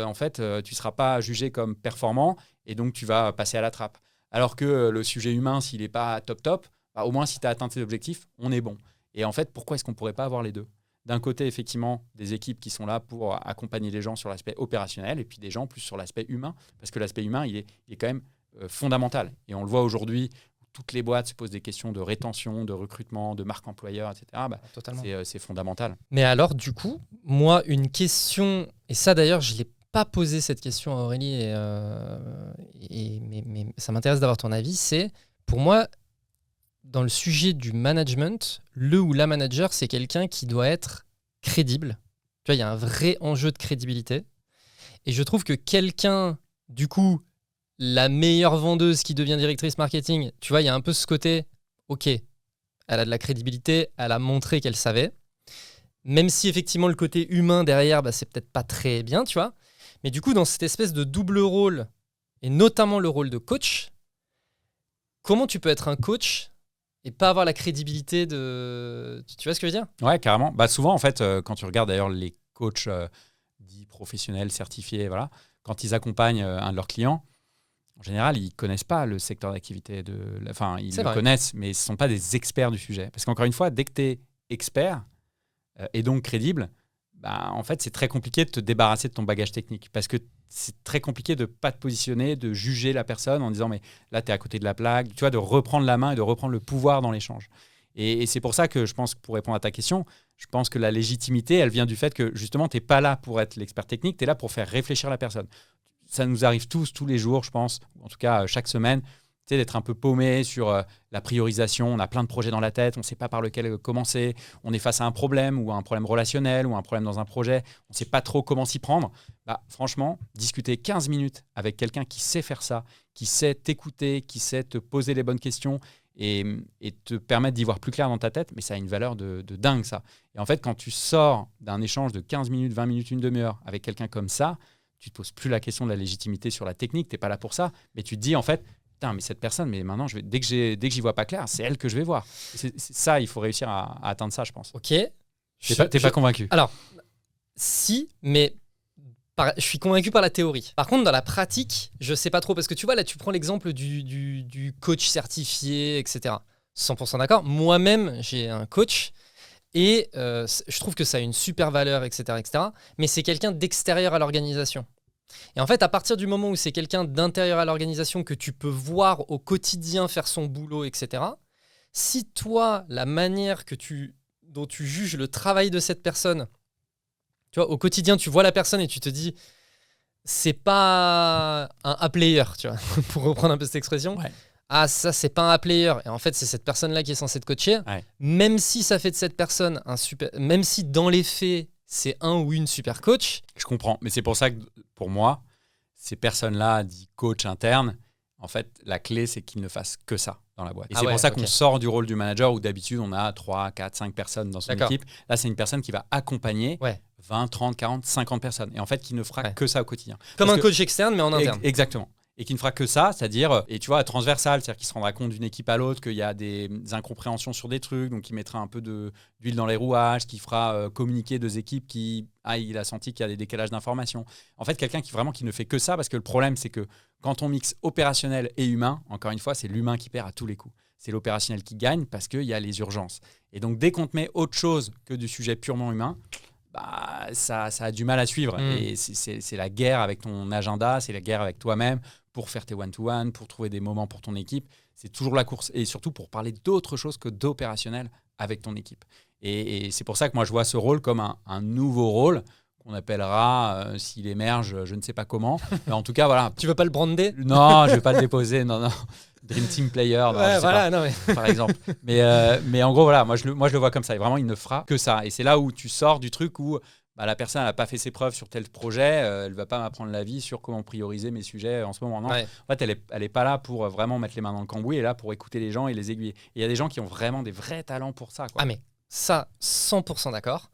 en fait, tu seras pas jugé comme performant, et donc tu vas passer à la trappe. Alors que le sujet humain, s'il n'est pas top, au moins si tu as atteint tes objectifs, on est bon. Et en fait, pourquoi est-ce qu'on pourrait pas avoir les deux ? D'un côté, effectivement, des équipes qui sont là pour accompagner les gens sur l'aspect opérationnel et puis des gens plus sur l'aspect humain, parce que l'aspect humain, il est quand même fondamental. Et on le voit aujourd'hui, toutes les boîtes se posent des questions de rétention, de recrutement, de marque employeur, etc. Totalement. C'est fondamental. Mais alors, du coup, moi, une question, et ça d'ailleurs, je ne l'ai pas posé cette question à Aurélie, mais ça m'intéresse d'avoir ton avis, c'est, pour moi, dans le sujet du management, le ou la manager, c'est quelqu'un qui doit être crédible. Tu vois, il y a un vrai enjeu de crédibilité. Et je trouve que quelqu'un, du coup, la meilleure vendeuse qui devient directrice marketing, tu vois, il y a un peu ce côté, ok, elle a de la crédibilité, elle a montré qu'elle savait. Même si effectivement le côté humain derrière, c'est peut-être pas très bien, tu vois. Mais du coup, dans cette espèce de double rôle, et notamment le rôle de coach, comment tu peux être un coach et pas avoir la crédibilité de... Tu vois ce que je veux dire ? Ouais, carrément. Souvent, en fait, quand tu regardes d'ailleurs les coachs dits professionnels, certifiés, voilà, quand ils accompagnent un de leurs clients, en général, ils ne connaissent pas le secteur d'activité. Ils le connaissent, mais ce ne sont pas des experts du sujet. Parce qu'encore une fois, dès que tu es expert et donc crédible, en fait, c'est très compliqué de te débarrasser de ton bagage technique. Parce que c'est très compliqué de ne pas te positionner, de juger la personne en disant « mais là, tu es à côté de la plaque », tu vois, de reprendre la main et de reprendre le pouvoir dans l'échange. Et c'est pour ça que je pense que, pour répondre à ta question, je pense que la légitimité, elle vient du fait que justement, tu n'es pas là pour être l'expert technique, tu es là pour faire réfléchir la personne. Ça nous arrive tous les jours, je pense, en tout cas chaque semaine, d'être un peu paumé sur la priorisation. On a plein de projets dans la tête, on ne sait pas par lequel commencer. On est face à un problème, ou à un problème relationnel, ou un problème dans un projet. On ne sait pas trop comment s'y prendre. Franchement, discuter 15 minutes avec quelqu'un qui sait faire ça, qui sait t'écouter, qui sait te poser les bonnes questions et te permettre d'y voir plus clair dans ta tête, mais ça a une valeur de dingue, ça. Et en fait, quand tu sors d'un échange de 15 minutes, 20 minutes, une demi-heure avec quelqu'un comme ça, tu te poses plus la question de la légitimité sur la technique, tu n'es pas là pour ça, mais tu te dis en fait, putain, mais cette personne, mais maintenant, dès que j'y vois pas clair, c'est elle que je vais voir. C'est ça, il faut réussir à atteindre ça, je pense. Ok. T'es pas convaincu? Alors, si, mais je suis convaincu par la théorie. Par contre, dans la pratique, je sais pas trop. Parce que tu vois, là, tu prends l'exemple du coach certifié, etc. 100% d'accord. Moi-même, j'ai un coach et je trouve que ça a une super valeur, etc. etc. mais c'est quelqu'un d'extérieur à l'organisation. Et en fait, à partir du moment où c'est quelqu'un d'intérieur à l'organisation que tu peux voir au quotidien faire son boulot, etc., si toi, la manière dont tu juges le travail de cette personne, tu vois, au quotidien, tu vois la personne et tu te dis, c'est pas un A-player, tu vois, pour reprendre un peu cette expression. Ouais. Ah, ça, c'est pas un A-player. Et en fait, c'est cette personne-là qui est censée te coacher. Ouais. Même si ça fait de cette personne un super. Même si dans les faits, c'est un ou une super coach. Je comprends. Mais c'est pour ça que, pour moi, ces personnes-là, dit coach interne, en fait, la clé, c'est qu'ils ne fassent que ça dans la boîte. Et c'est pour ça qu'on sort du rôle du manager où d'habitude, on a 3, 4, 5 personnes dans son équipe. Là, c'est une personne qui va accompagner 20, 30, 40, 50 personnes. Et en fait, qui ne fera que ça au quotidien. Comme un coach externe, mais en interne. Exactement. Et qui ne fera que ça, c'est-à-dire, et tu vois, transversal, c'est-à-dire qu'il se rendra compte d'une équipe à l'autre, qu'il y a des incompréhensions sur des trucs, donc il mettra un peu d'huile dans les rouages, qui fera communiquer deux équipes il a senti qu'il y a des décalages d'informations. En fait, quelqu'un qui ne fait que ça, parce que le problème, c'est que quand on mixe opérationnel et humain, encore une fois, c'est l'humain qui perd à tous les coups. C'est l'opérationnel qui gagne parce qu'il y a les urgences. Et donc, dès qu'on te met autre chose que du sujet purement humain, ça a du mal à suivre. Et c'est la guerre avec ton agenda, c'est la guerre avec toi-même pour faire tes one-to-one, pour trouver des moments pour ton équipe. C'est toujours la course. Et surtout pour parler d'autre chose que d'opérationnel avec ton équipe. Et c'est pour ça que moi, je vois ce rôle comme un nouveau rôle qu'on appellera, s'il émerge, je ne sais pas comment. Mais en tout cas, voilà. Tu veux pas le brander ? Non, je ne vais pas le déposer. Non. Dream Team Player, non, ouais, voilà, non, mais... par exemple. Mais en gros, voilà, moi je le vois comme ça. Et vraiment, il ne fera que ça. Et c'est là où tu sors du truc où la personne n'a pas fait ses preuves sur tel projet, elle ne va pas m'apprendre la vie sur comment prioriser mes sujets en ce moment. Non. En fait, elle n'est pas là pour vraiment mettre les mains dans le cambouis, elle est là pour écouter les gens et les aiguiller. Et il y a des gens qui ont vraiment des vrais talents pour ça, quoi. Ah, mais ça, 100% d'accord.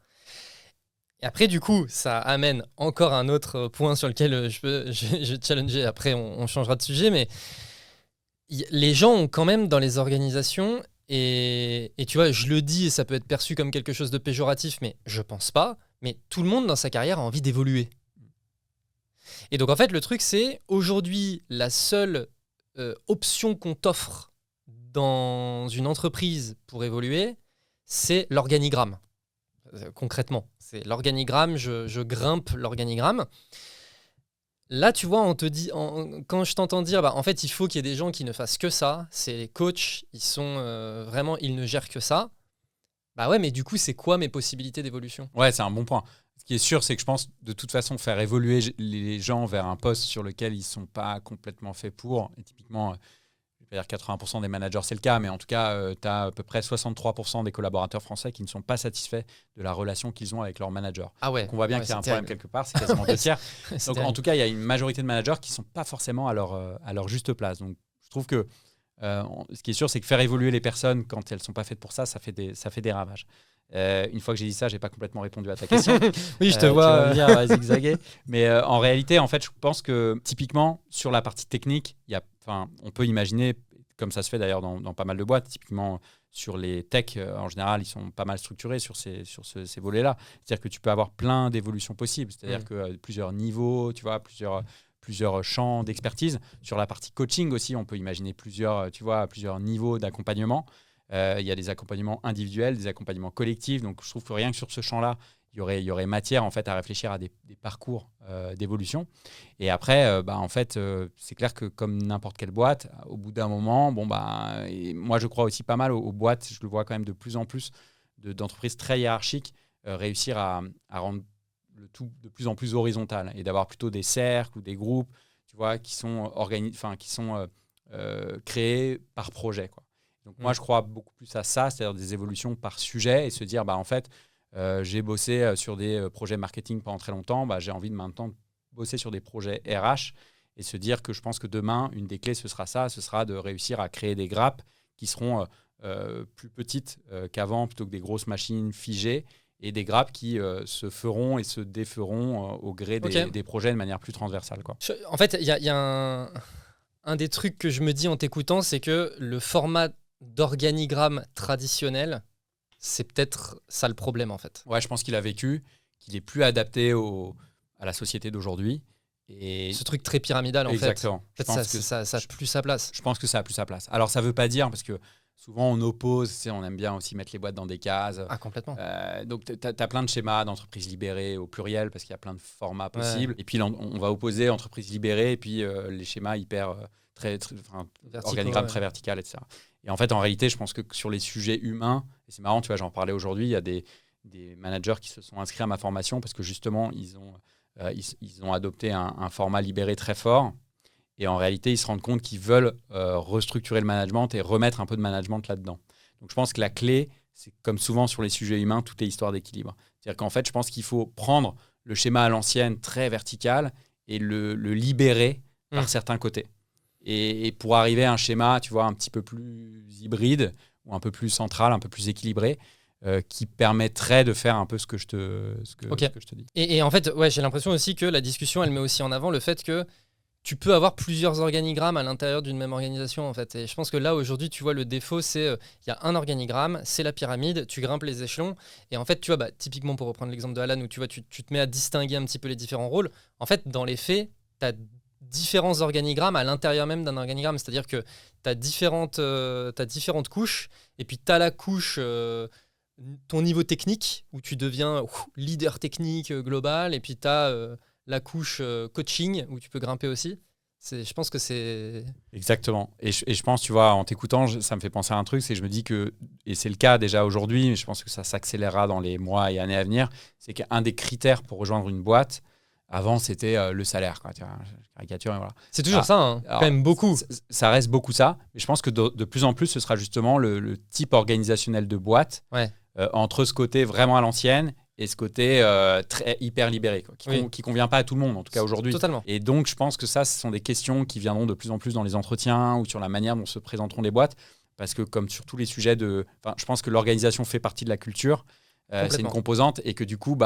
Et après, du coup, ça amène encore un autre point sur lequel je vais challenger. Après, on changera de sujet, mais les gens ont quand même dans les organisations, et tu vois, je le dis et ça peut être perçu comme quelque chose de péjoratif, mais je pense pas, mais tout le monde dans sa carrière a envie d'évoluer. Et donc en fait, le truc c'est, aujourd'hui, la seule option qu'on t'offre dans une entreprise pour évoluer, c'est l'organigramme. Concrètement, c'est l'organigramme, je grimpe l'organigramme. Là, tu vois, on te dit, quand je t'entends dire, en fait, il faut qu'il y ait des gens qui ne fassent que ça. C'est les coachs, ils sont vraiment, ils ne gèrent que ça. Bah ouais, mais du coup, c'est quoi mes possibilités d'évolution ? Ouais, c'est un bon point. Ce qui est sûr, c'est que je pense, de toute façon, faire évoluer les gens vers un poste sur lequel ils ne sont pas complètement faits pour. Et typiquement, je vais dire 80% des managers, c'est le cas, mais en tout cas, tu as à peu près 63% des collaborateurs français qui ne sont pas satisfaits de la relation qu'ils ont avec leur manager. Ah ouais. Donc on voit bien qu'il y a un problème quelque part, c'est quasiment 2 tiers. Donc en tout cas, il y a une majorité de managers qui ne sont pas forcément à leur juste place. Donc je trouve que ce qui est sûr, c'est que faire évoluer les personnes quand elles ne sont pas faites pour ça, ça fait des ravages. Une fois que j'ai dit ça, je n'ai pas complètement répondu à ta question. Oui, je te vois bien zigzaguer. Mais en réalité, en fait, je pense que typiquement, sur la partie technique, on peut imaginer, comme ça se fait d'ailleurs dans pas mal de boîtes, typiquement sur les techs, en général, ils sont pas mal structurés sur ces volets-là. C'est-à-dire que tu peux avoir plein d'évolutions possibles. C'est-à-dire que plusieurs niveaux, tu vois, plusieurs champs d'expertise. Sur la partie coaching aussi, on peut imaginer plusieurs niveaux d'accompagnement. Il y a des accompagnements individuels, des accompagnements collectifs. Donc, je trouve que rien que sur ce champ-là, il y aurait matière en fait, à réfléchir à des parcours d'évolution. Et après, en fait, c'est clair que comme n'importe quelle boîte, au bout d'un moment, et moi, je crois aussi pas mal aux boîtes. Je le vois quand même de plus en plus d'entreprises très hiérarchiques réussir à rendre le tout de plus en plus horizontal et d'avoir plutôt des cercles ou des groupes, tu vois, qui sont créés par projet, quoi. Donc moi, je crois beaucoup plus à ça, c'est-à-dire des évolutions par sujet et se dire, en fait, j'ai bossé sur des projets marketing pendant très longtemps, j'ai envie de maintenant bosser sur des projets RH et se dire que je pense que demain, une des clés, ce sera de réussir à créer des grappes qui seront plus petites qu'avant, plutôt que des grosses machines figées, et des grappes qui se feront et se déferont au gré des projets de manière plus transversale, quoi. En fait, il y a un des trucs que je me dis en t'écoutant, c'est que le format d'organigramme traditionnel, c'est peut-être ça le problème, en fait. Ouais, je pense qu'il a vécu, qu'il est plus adapté à la société d'aujourd'hui. Et ce truc très pyramidal, en fait. Exactement. Ça a plus sa place. Je pense que ça a plus sa place. Alors, ça ne veut pas dire, parce que souvent on oppose, on aime bien aussi mettre les boîtes dans des cases. Ah, complètement. Donc, tu as plein de schémas d'entreprises libérées au pluriel, parce qu'il y a plein de formats possibles. Ouais. Et puis, on va opposer entreprises libérées et puis les schémas hyper, organigrammes très vertical, etc. Et en fait, en réalité, je pense que sur les sujets humains, et c'est marrant, tu vois, j'en parlais aujourd'hui, il y a des managers qui se sont inscrits à ma formation parce que justement, ils ont adopté un format libéré très fort. Et en réalité, ils se rendent compte qu'ils veulent restructurer le management et remettre un peu de management là-dedans. Donc, je pense que la clé, c'est comme souvent sur les sujets humains, tout est histoire d'équilibre. C'est-à-dire qu'en fait, je pense qu'il faut prendre le schéma à l'ancienne, très vertical, et le libérer par certains côtés. Et pour arriver à un schéma, tu vois, un petit peu plus hybride, ou un peu plus central, un peu plus équilibré, qui permettrait de faire un peu ce que je te dis. Et en fait, ouais, j'ai l'impression aussi que la discussion, elle met aussi en avant le fait que tu peux avoir plusieurs organigrammes à l'intérieur d'une même organisation, en fait. Et je pense que là, aujourd'hui, tu vois, le défaut, c'est il y a un organigramme, c'est la pyramide, tu grimpes les échelons. Et en fait, tu vois, typiquement, pour reprendre l'exemple de Alan, où tu vois, tu te mets à distinguer un petit peu les différents rôles. En fait, dans les faits, tu as différents organigrammes à l'intérieur même d'un organigramme. C'est-à-dire que tu as différentes couches, et puis tu as la couche... ton niveau technique, où tu deviens leader technique global, et puis tu as la couche coaching, où tu peux grimper aussi. Je pense que c'est... Exactement. Et je pense, tu vois, en t'écoutant, ça me fait penser à un truc, c'est que je me dis que, et c'est le cas déjà aujourd'hui, mais je pense que ça s'accélérera dans les mois et années à venir, c'est qu'un des critères pour rejoindre une boîte, avant, c'était le salaire, quoi. Tu vois, caricature, et voilà. C'est toujours ça, hein. Alors, quand même beaucoup. Ça reste beaucoup ça, mais je pense que de plus en plus, ce sera justement le type organisationnel de boîte, entre ce côté vraiment à l'ancienne et ce côté très hyper libéré, quoi, qui convient pas à tout le monde, en tout cas aujourd'hui. Totalement. Et donc, je pense que ce sont des questions qui viendront de plus en plus dans les entretiens ou sur la manière dont se présenteront les boîtes, parce que comme sur tous les sujets je pense que l'organisation fait partie de la culture. C'est une composante, et que du coup,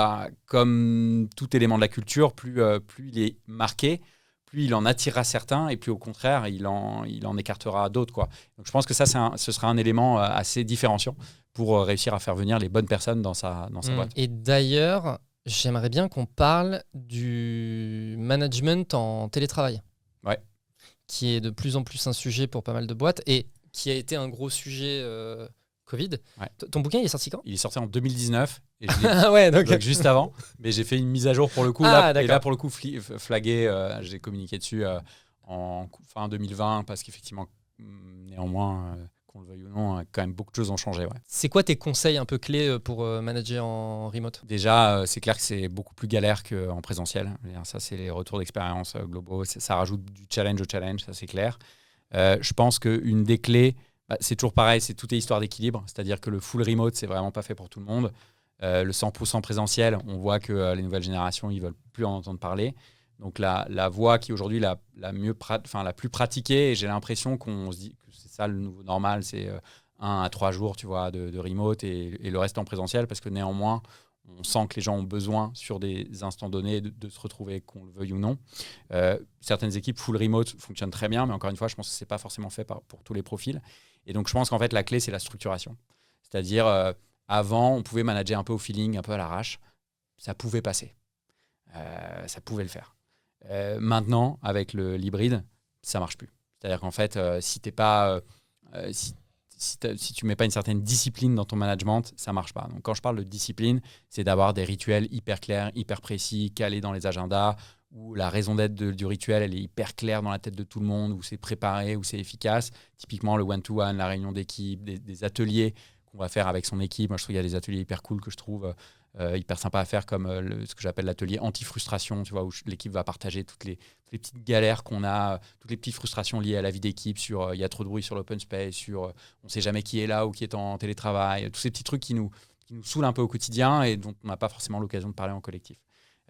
comme tout élément de la culture, plus il est marqué, plus il en attirera certains, et plus au contraire, il en écartera d'autres, quoi. Donc je pense que ça, ce sera un élément assez différenciant pour réussir à faire venir les bonnes personnes dans sa boîte. Et d'ailleurs, j'aimerais bien qu'on parle du management en télétravail, qui est de plus en plus un sujet pour pas mal de boîtes, et qui a été un gros sujet... Covid. Ton bouquin, il est sorti quand ? Il est sorti en 2019. Et donc juste avant. Mais j'ai fait une mise à jour pour le coup. Et là, pour le coup, flagué, j'ai communiqué dessus en fin 2020, parce qu'effectivement, néanmoins, qu'on le veuille ou non, quand même beaucoup de choses ont changé. Ouais. C'est quoi tes conseils un peu clés pour manager en remote ? Déjà, c'est clair que c'est beaucoup plus galère qu'en présentiel. Ça, c'est les retours d'expérience globaux. Ça rajoute du challenge au challenge, ça c'est clair. Je pense qu'une des clés, c'est toujours pareil, tout est histoire d'équilibre. C'est-à-dire que le full remote, c'est vraiment pas fait pour tout le monde. Le 100% présentiel, on voit que les nouvelles générations, ils veulent plus en entendre parler. Donc la voie qui est aujourd'hui la plus pratiquée, et j'ai l'impression qu'on se dit que c'est ça le nouveau normal, c'est 1 à 3 jours, tu vois, de remote, et le reste en présentiel, parce que néanmoins, on sent que les gens ont besoin sur des instants donnés de se retrouver, qu'on le veuille ou non. Certaines équipes full remote fonctionnent très bien, mais encore une fois, je pense que c'est pas forcément fait pour tous les profils. Et donc, je pense qu'en fait, la clé, c'est la structuration. C'est-à-dire, avant, on pouvait manager un peu au feeling, un peu à l'arrache. Ça pouvait passer. Ça pouvait le faire. Maintenant, avec l'hybride, ça marche plus. C'est-à-dire qu'en fait, si tu mets pas une certaine discipline dans ton management, ça marche pas. Donc, quand je parle de discipline, c'est d'avoir des rituels hyper clairs, hyper précis, calés dans les agendas, où la raison d'être du rituel, elle est hyper claire dans la tête de tout le monde, où c'est préparé, où c'est efficace. Typiquement, le one-to-one, la réunion d'équipe, des ateliers qu'on va faire avec son équipe. Moi, je trouve qu'il y a des ateliers hyper cool que je trouve hyper sympa à faire, comme ce que j'appelle l'atelier anti-frustration, tu vois, où l'équipe va partager toutes les petites galères qu'on a, toutes les petites frustrations liées à la vie d'équipe, sur il y a trop de bruit sur l'open space, sur on ne sait jamais qui est là ou qui est en télétravail, tous ces petits trucs qui nous saoulent un peu au quotidien et dont on n'a pas forcément l'occasion de parler en collectif.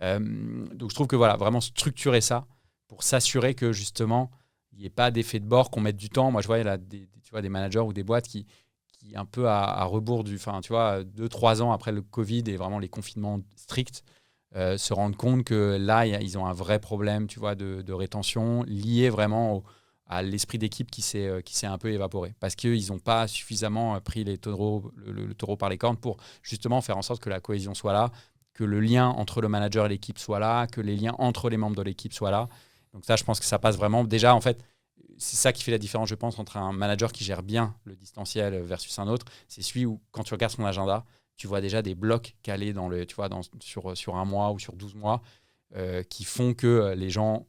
Donc je trouve que voilà, vraiment structurer ça pour s'assurer que justement il n'y ait pas d'effet de bord, qu'on mette du temps. Moi, je vois, il y a des managers ou des boîtes qui un peu à rebours du... Enfin, tu vois, 2-3 ans après le Covid et vraiment les confinements stricts, se rendent compte que là, ils ont un vrai problème, tu vois, de rétention lié vraiment à l'esprit d'équipe qui s'est un peu évaporé. Parce qu'ils n'ont pas suffisamment pris le taureau par les cornes pour justement faire en sorte que la cohésion soit là, que le lien entre le manager et l'équipe soit là, que les liens entre les membres de l'équipe soient là. Donc ça, je pense que ça passe vraiment... Déjà, en fait, c'est ça qui fait la différence, je pense, entre un manager qui gère bien le distanciel versus un autre. C'est celui où, quand tu regardes son agenda, tu vois déjà des blocs calés sur un mois ou sur 12 mois qui font que les gens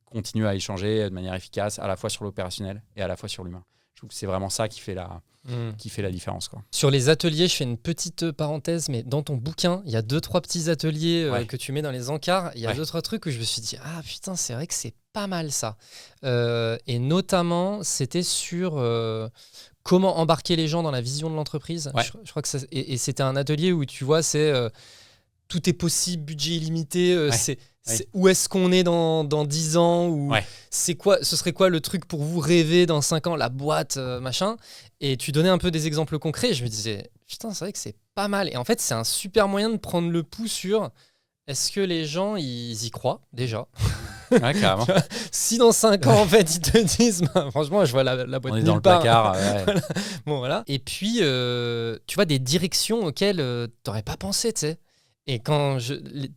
continuent à échanger de manière efficace, à la fois sur l'opérationnel et à la fois sur l'humain. Je trouve que c'est vraiment ça qui fait la différence, quoi. Sur les ateliers, je fais une petite parenthèse, mais dans ton bouquin, il y a 2-3 petits ateliers que tu mets dans les encarts. Il y a 2-3 trucs où je me suis dit, ah putain, c'est vrai que c'est pas mal ça. Et notamment, c'était sur comment embarquer les gens dans la vision de l'entreprise. Ouais. Je crois que et c'était un atelier où tu vois, c'est tout est possible, budget illimité. Où est-ce qu'on est dans 10 ans ou ce serait quoi le truc pour vous rêver dans 5 ans, la boîte, machin. Et tu donnais un peu des exemples concrets. Je me disais, putain, c'est vrai que c'est pas mal. Et en fait, c'est un super moyen de prendre le pouls sur est-ce que les gens, ils y croient déjà. Ouais, carrément. Si dans 5 ans, en fait, ils te disent, franchement, je vois la boîte on est nulle dans le part. placard. Ouais. Voilà. Bon, voilà. Et puis, tu vois, des directions auxquelles t'aurais pas pensé, tu sais. Et quand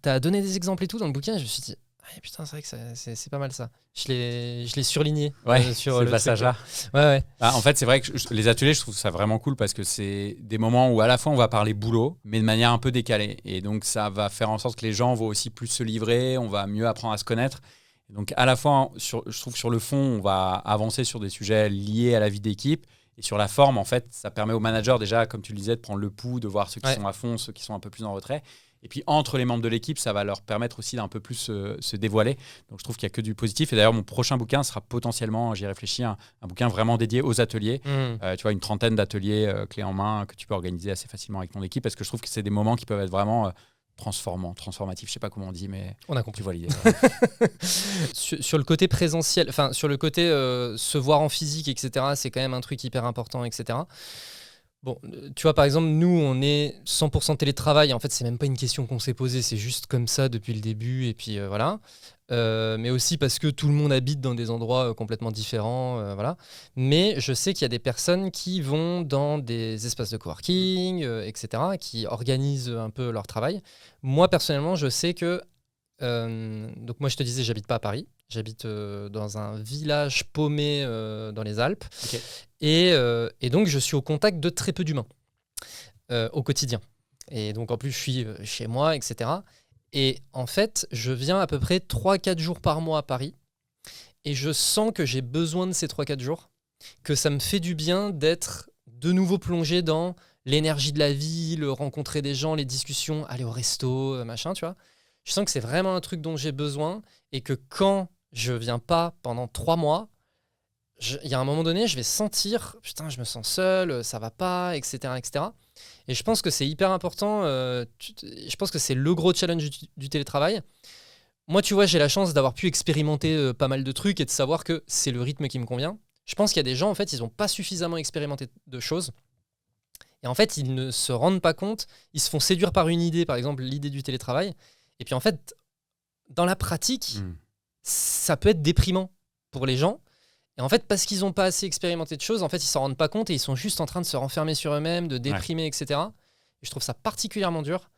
t'as donné des exemples et tout dans le bouquin, je me suis dit, ah, putain, c'est vrai que c'est pas mal ça. Je l'ai surligné sur ce le passage-là. Ouais. En fait, c'est vrai que les ateliers, je trouve ça vraiment cool parce que c'est des moments où à la fois on va parler boulot, mais de manière un peu décalée. Et donc, ça va faire en sorte que les gens vont aussi plus se livrer, on va mieux apprendre à se connaître. Et donc, à la fois, je trouve sur le fond, on va avancer sur des sujets liés à la vie d'équipe. Et sur la forme, en fait, ça permet aux managers déjà, comme tu le disais, de prendre le pouls, de voir ceux qui sont à fond, ceux qui sont un peu plus en retrait. Et puis, entre les membres de l'équipe, ça va leur permettre aussi d'un peu plus se dévoiler. Donc, je trouve qu'il n'y a que du positif. Et d'ailleurs, mon prochain bouquin sera potentiellement, j'y réfléchis, un bouquin vraiment dédié aux ateliers. Tu vois, une trentaine d'ateliers clés en main que tu peux organiser assez facilement avec ton équipe. Parce que je trouve que c'est des moments qui peuvent être vraiment transformatifs. Je ne sais pas comment on dit, mais on a compris. Tu vois l'idée. sur le côté présentiel, enfin, sur le côté se voir en physique, etc., c'est quand même un truc hyper important, etc. Bon, tu vois, par exemple, nous, on est 100% télétravail. En fait, c'est même pas une question qu'on s'est posée. C'est juste comme ça depuis le début. Et puis, voilà. Mais aussi parce que tout le monde habite dans des endroits complètement différents. Voilà. Mais je sais qu'il y a des personnes qui vont dans des espaces de coworking, etc., qui organisent un peu leur travail. Moi, personnellement, je sais que... donc moi, je te disais, j'habite pas à Paris. J'habite dans un village paumé dans les Alpes. Okay. Et donc, je suis au contact de très peu d'humains au quotidien. Et donc, en plus, je suis chez moi, etc. Et en fait, je viens à peu près 3-4 jours par mois à Paris. Et je sens que j'ai besoin de ces 3-4 jours, que ça me fait du bien d'être de nouveau plongé dans l'énergie de la ville, rencontrer des gens, les discussions, aller au resto, machin, tu vois. Je sens que c'est vraiment un truc dont j'ai besoin et que quand je viens pas pendant 3 mois, il y a un moment donné, je vais sentir, putain, je me sens seul, ça va pas, etc., etc. Et je pense que c'est hyper important. Je pense que c'est le gros challenge du télétravail. Moi, tu vois, j'ai la chance d'avoir pu expérimenter pas mal de trucs et de savoir que c'est le rythme qui me convient. Je pense qu'il y a des gens, en fait, ils n'ont pas suffisamment expérimenté de choses. Et en fait, ils ne se rendent pas compte. Ils se font séduire par une idée, par exemple, l'idée du télétravail. Et puis, en fait, dans la pratique, ça peut être déprimant pour les gens. Et en fait, parce qu'ils n'ont pas assez expérimenté de choses, en fait, ils s'en rendent pas compte et ils sont juste en train de se renfermer sur eux-mêmes, de déprimer, etc. Et je trouve ça particulièrement dur.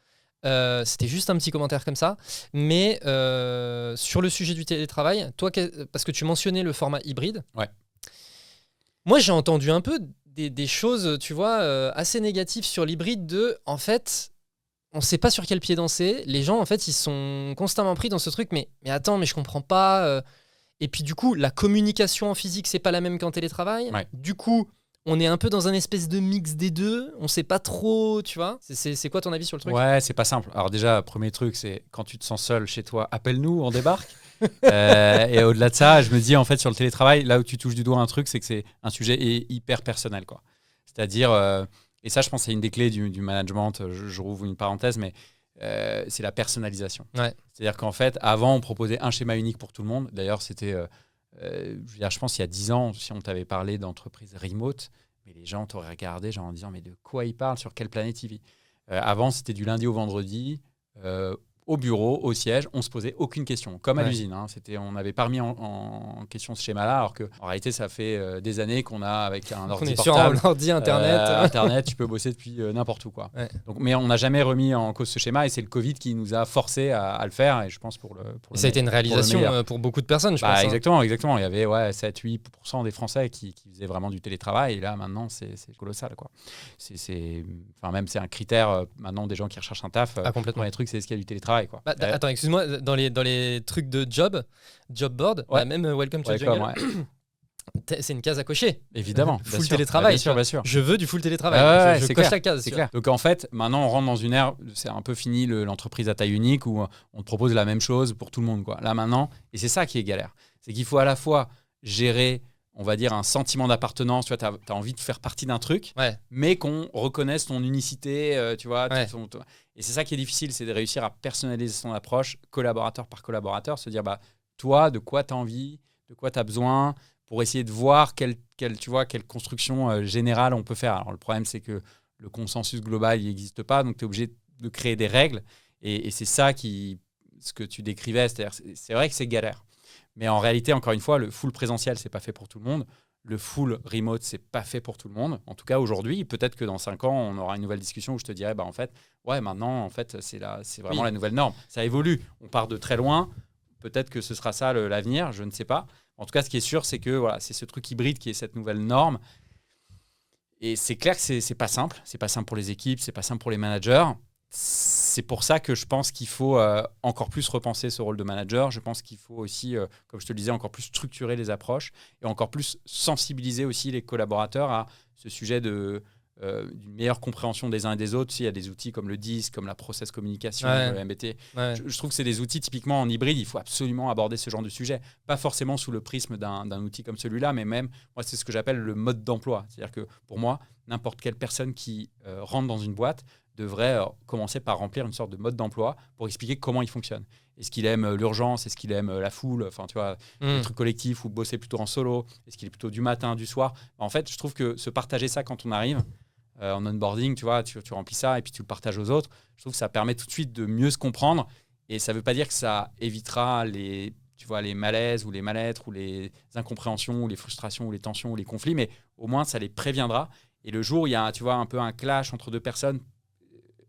C'était juste un petit commentaire comme ça. Mais sur le sujet du télétravail, toi, parce que tu mentionnais le format hybride, moi, j'ai entendu un peu des choses, tu vois, assez négatives sur l'hybride de, en fait... On ne sait pas sur quel pied danser. Les gens, en fait, ils sont constamment pris dans ce truc. Mais attends, mais je comprends pas. Et puis, du coup, la communication en physique, c'est pas la même qu'en télétravail. Ouais. Du coup, on est un peu dans un espèce de mix des deux. On sait pas trop, tu vois. C'est quoi ton avis sur le truc ? Ouais, c'est pas simple. Alors déjà, premier truc, c'est quand tu te sens seul chez toi, appelle-nous, on débarque. Et au-delà de ça, je me dis, en fait, sur le télétravail, là où tu touches du doigt un truc, c'est que c'est un sujet hyper personnel, quoi. C'est-à-dire... Et ça, je pense, c'est une des clés du management. Je rouvre une parenthèse, mais c'est la personnalisation. Ouais. C'est-à-dire qu'en fait, avant, on proposait un schéma unique pour tout le monde. D'ailleurs, c'était je veux dire, je pense qu'il y a 10 ans, si on t'avait parlé d'entreprise remote, mais les gens t'auraient regardé genre en disant mais de quoi il parle, sur quelle planète il vit. Avant, c'était du lundi au vendredi, au bureau, au siège, on se posait aucune question, comme à l'usine. Hein. On n'avait pas remis en question ce schéma-là, alors qu'en réalité, ça fait des années qu'on a avec un ordi portable. Sur un ordi, Internet. Internet, tu peux bosser depuis n'importe où. Quoi. Ouais. Donc, mais on n'a jamais remis en cause ce schéma, et c'est le Covid qui nous a forcé à le faire, et je pense et ça a été une réalisation pour beaucoup de personnes, je pense. Exactement. Il y avait 7-8% des Français qui faisaient vraiment du télétravail, et là, maintenant, c'est colossal. Quoi. C'est un critère, maintenant, des gens qui recherchent un taf. Complètement. Les trucs, c'est ce qu'il y a du télétravail. Quoi. Attends, excuse-moi, dans les trucs de job board, même Welcome to the Jungle, c'est une case à cocher. Évidemment. Full télétravail. Bien sûr. Je veux du full télétravail. Je coche la case. C'est clair. Donc en fait, maintenant, on rentre dans une ère, c'est un peu fini l'entreprise à taille unique où on te propose la même chose pour tout le monde. Quoi. Là maintenant, et c'est ça qui est galère, c'est qu'il faut à la fois gérer, on va dire, un sentiment d'appartenance. Tu vois, t'as envie de faire partie d'un truc, mais qu'on reconnaisse ton unicité, tu vois. Et c'est ça qui est difficile, c'est de réussir à personnaliser son approche, collaborateur par collaborateur, se dire, toi, de quoi tu as envie, de quoi tu as besoin, pour essayer de voir quelle construction générale on peut faire. Alors, le problème, c'est que le consensus global, il n'existe pas, donc tu es obligé de créer des règles. Et c'est ça ce que tu décrivais, c'est-à-dire, c'est vrai que c'est galère. Mais en réalité, encore une fois, le full présentiel, c'est pas fait pour tout le monde. Le full remote, c'est pas fait pour tout le monde. En tout cas, aujourd'hui, peut-être que dans 5 ans, on aura une nouvelle discussion où je te dirai, maintenant, en fait, c'est vraiment la nouvelle norme. Ça évolue. On part de très loin. Peut-être que ce sera ça l'avenir. Je ne sais pas. En tout cas, ce qui est sûr, c'est que c'est ce truc hybride qui est cette nouvelle norme. Et c'est clair que c'est pas simple. C'est pas simple pour les équipes. C'est pas simple pour les managers. C'est pour ça que je pense qu'il faut encore plus repenser ce rôle de manager. Je pense qu'il faut aussi, comme je te le disais, encore plus structurer les approches et encore plus sensibiliser aussi les collaborateurs à ce sujet d'une meilleure compréhension des uns et des autres. Il y a des outils comme le DISC, comme la process communication, le MBT. Je trouve que c'est des outils typiquement en hybride. Il faut absolument aborder ce genre de sujet. Pas forcément sous le prisme d'un outil comme celui-là, mais même, moi, c'est ce que j'appelle le mode d'emploi. C'est-à-dire que pour moi, n'importe quelle personne qui rentre dans une boîte devrait commencer par remplir une sorte de mode d'emploi pour expliquer comment il fonctionne. Est-ce qu'il aime l'urgence? Est-ce qu'il aime la foule? Enfin, tu vois, les trucs collectifs ou bosser plutôt en solo? Est-ce qu'il est plutôt du matin, du soir? En fait, je trouve que se partager ça quand on arrive en onboarding, tu vois, tu remplis ça et puis tu le partages aux autres. Je trouve que ça permet tout de suite de mieux se comprendre et ça ne veut pas dire que ça évitera les malaises ou les mal-être ou les incompréhensions ou les frustrations ou les tensions ou les conflits, mais au moins, ça les préviendra. Et le jour où il y a, tu vois, un peu un clash entre deux personnes,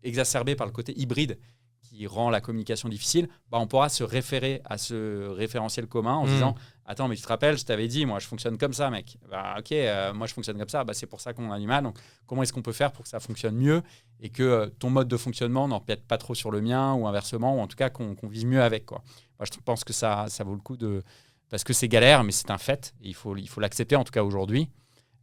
exacerbé par le côté hybride qui rend la communication difficile, on pourra se référer à ce référentiel commun en disant « Attends, mais tu te rappelles, je t'avais dit, moi, je fonctionne comme ça, mec. Ok, moi, je fonctionne comme ça. C'est pour ça qu'on a du mal. Donc, comment est-ce qu'on peut faire pour que ça fonctionne mieux et que ton mode de fonctionnement n'empiète pas trop sur le mien ou inversement, ou en tout cas qu'on vive mieux avec, quoi. » Moi, je pense que ça vaut le coup parce que c'est galère, mais c'est un fait. Et il faut l'accepter, en tout cas aujourd'hui.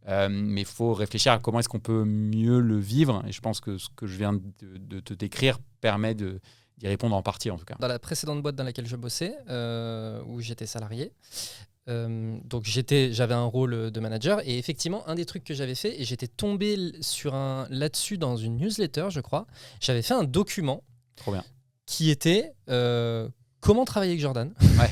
Mais il faut réfléchir à comment est-ce qu'on peut mieux le vivre. Et je pense que ce que je viens de te décrire permet d'y répondre en partie, en tout cas. Dans la précédente boîte dans laquelle je bossais, où j'étais salarié, donc j'avais un rôle de manager. Et effectivement, un des trucs que j'avais fait, et j'étais tombé là-dessus dans une newsletter, je crois, j'avais fait un document. Trop bien. Qui était comment travailler avec Jordan. Ouais.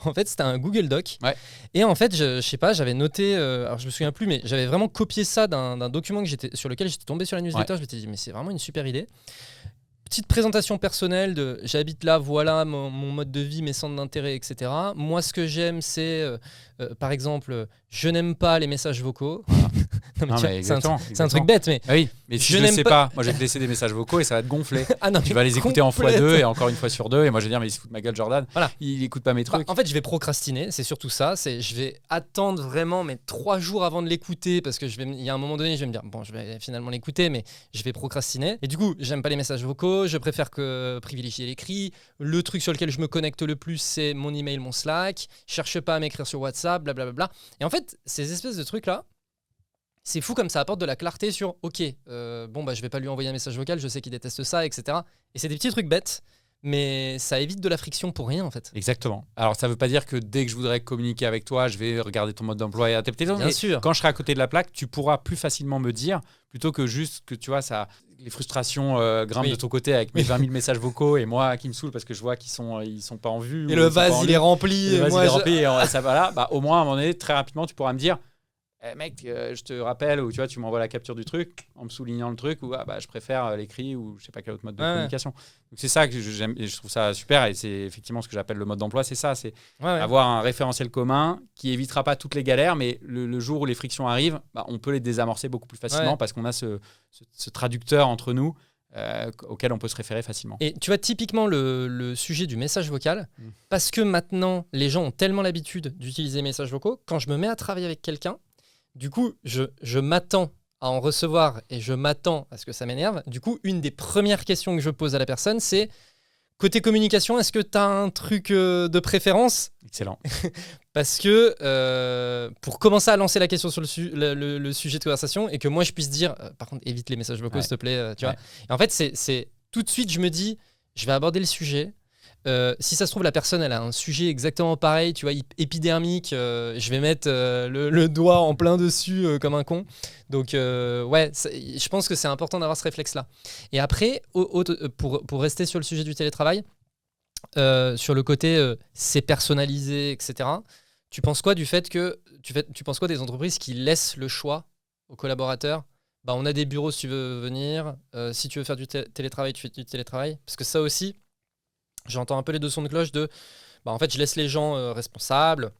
En fait, c'était un Google Doc. Ouais. Et en fait, je sais pas, j'avais noté, alors je me souviens plus, mais j'avais vraiment copié ça d'un document sur lequel j'étais tombé sur la newsletter. Je m'étais dit, mais c'est vraiment une super idée. Petite présentation personnelle de j'habite là, voilà mon mode de vie, mes centres d'intérêt, etc. Moi, ce que j'aime, c'est, par exemple, je n'aime pas les messages vocaux. C'est un truc bête, mais oui, mais si je ne sais pas, moi je vais te laisser des messages vocaux et ça va te gonfler. Tu vas les écouter en x2 et encore une fois sur 2 et moi je vais dire mais il se fout de ma gueule Jordan, il écoute pas mes trucs. En fait, je vais procrastiner, c'est surtout ça, je vais attendre vraiment 3 jours avant de l'écouter parce que il y a un moment donné, je vais me dire bon, je vais finalement l'écouter mais je vais procrastiner. Et du coup, j'aime pas les messages vocaux, je préfère privilégier l'écrit. Le truc sur lequel je me connecte le plus, c'est mon email, mon Slack. Cherche pas à m'écrire sur WhatsApp, blablabla. Et en fait, ces espèces de trucs là, c'est fou comme ça apporte de la clarté sur ok, je vais pas lui envoyer un message vocal, je sais qu'il déteste ça, etc. Et c'est des petits trucs bêtes, mais ça évite de la friction pour rien en fait. Exactement. Alors, ça ne veut pas dire que dès que je voudrais communiquer avec toi, je vais regarder ton mode d'emploi et adapter. Bien sûr. Quand je serai à côté de la plaque, tu pourras plus facilement me dire, plutôt que juste que tu vois, les frustrations grimpent de ton côté avec mes 20 000 messages vocaux et moi qui me saoule parce que je vois qu'ils sont pas en vue. Et le vase, il est rempli. Ça va là. Bah, au moins, à un moment donné, très rapidement, tu pourras me dire mec, je te rappelle, ou tu vois, tu m'envoies la capture du truc en me soulignant le truc, ou je préfère l'écrit, ou je sais pas quel autre mode de communication. Donc c'est ça que j'aime et je trouve ça super, et c'est effectivement ce que j'appelle le mode d'emploi, c'est ça, c'est avoir un référentiel commun qui évitera pas toutes les galères, mais le jour où les frictions arrivent, on peut les désamorcer beaucoup plus facilement parce qu'on a ce traducteur entre nous auquel on peut se référer facilement. Et tu vois, typiquement le sujet du message vocal, parce que maintenant les gens ont tellement l'habitude d'utiliser les messages vocaux, quand je me mets à travailler avec quelqu'un, du coup, je m'attends à en recevoir et je m'attends à ce que ça m'énerve. Du coup, une des premières questions que je pose à la personne, c'est côté communication, est-ce que tu as un truc de préférence ? Excellent. Parce que pour commencer à lancer la question sur le sujet de conversation et que moi je puisse dire, par contre, évite les messages vocaux, s'il te plaît. Tu vois. Et en fait, c'est tout de suite, je me dis, je vais aborder le sujet. Si ça se trouve, la personne, elle a un sujet exactement pareil, tu vois, épidermique. Je vais mettre le doigt en plein dessus comme un con. Donc, je pense que c'est important d'avoir ce réflexe-là. Et après, pour rester sur le sujet du télétravail, sur le côté c'est personnalisé, etc. Tu penses quoi du fait que tu penses quoi des entreprises qui laissent le choix aux collaborateurs ? On a des bureaux si tu veux venir. Si tu veux faire du télétravail, tu fais du télétravail. Parce que ça aussi, j'entends un peu les deux sons de cloche de en fait je laisse les gens responsables,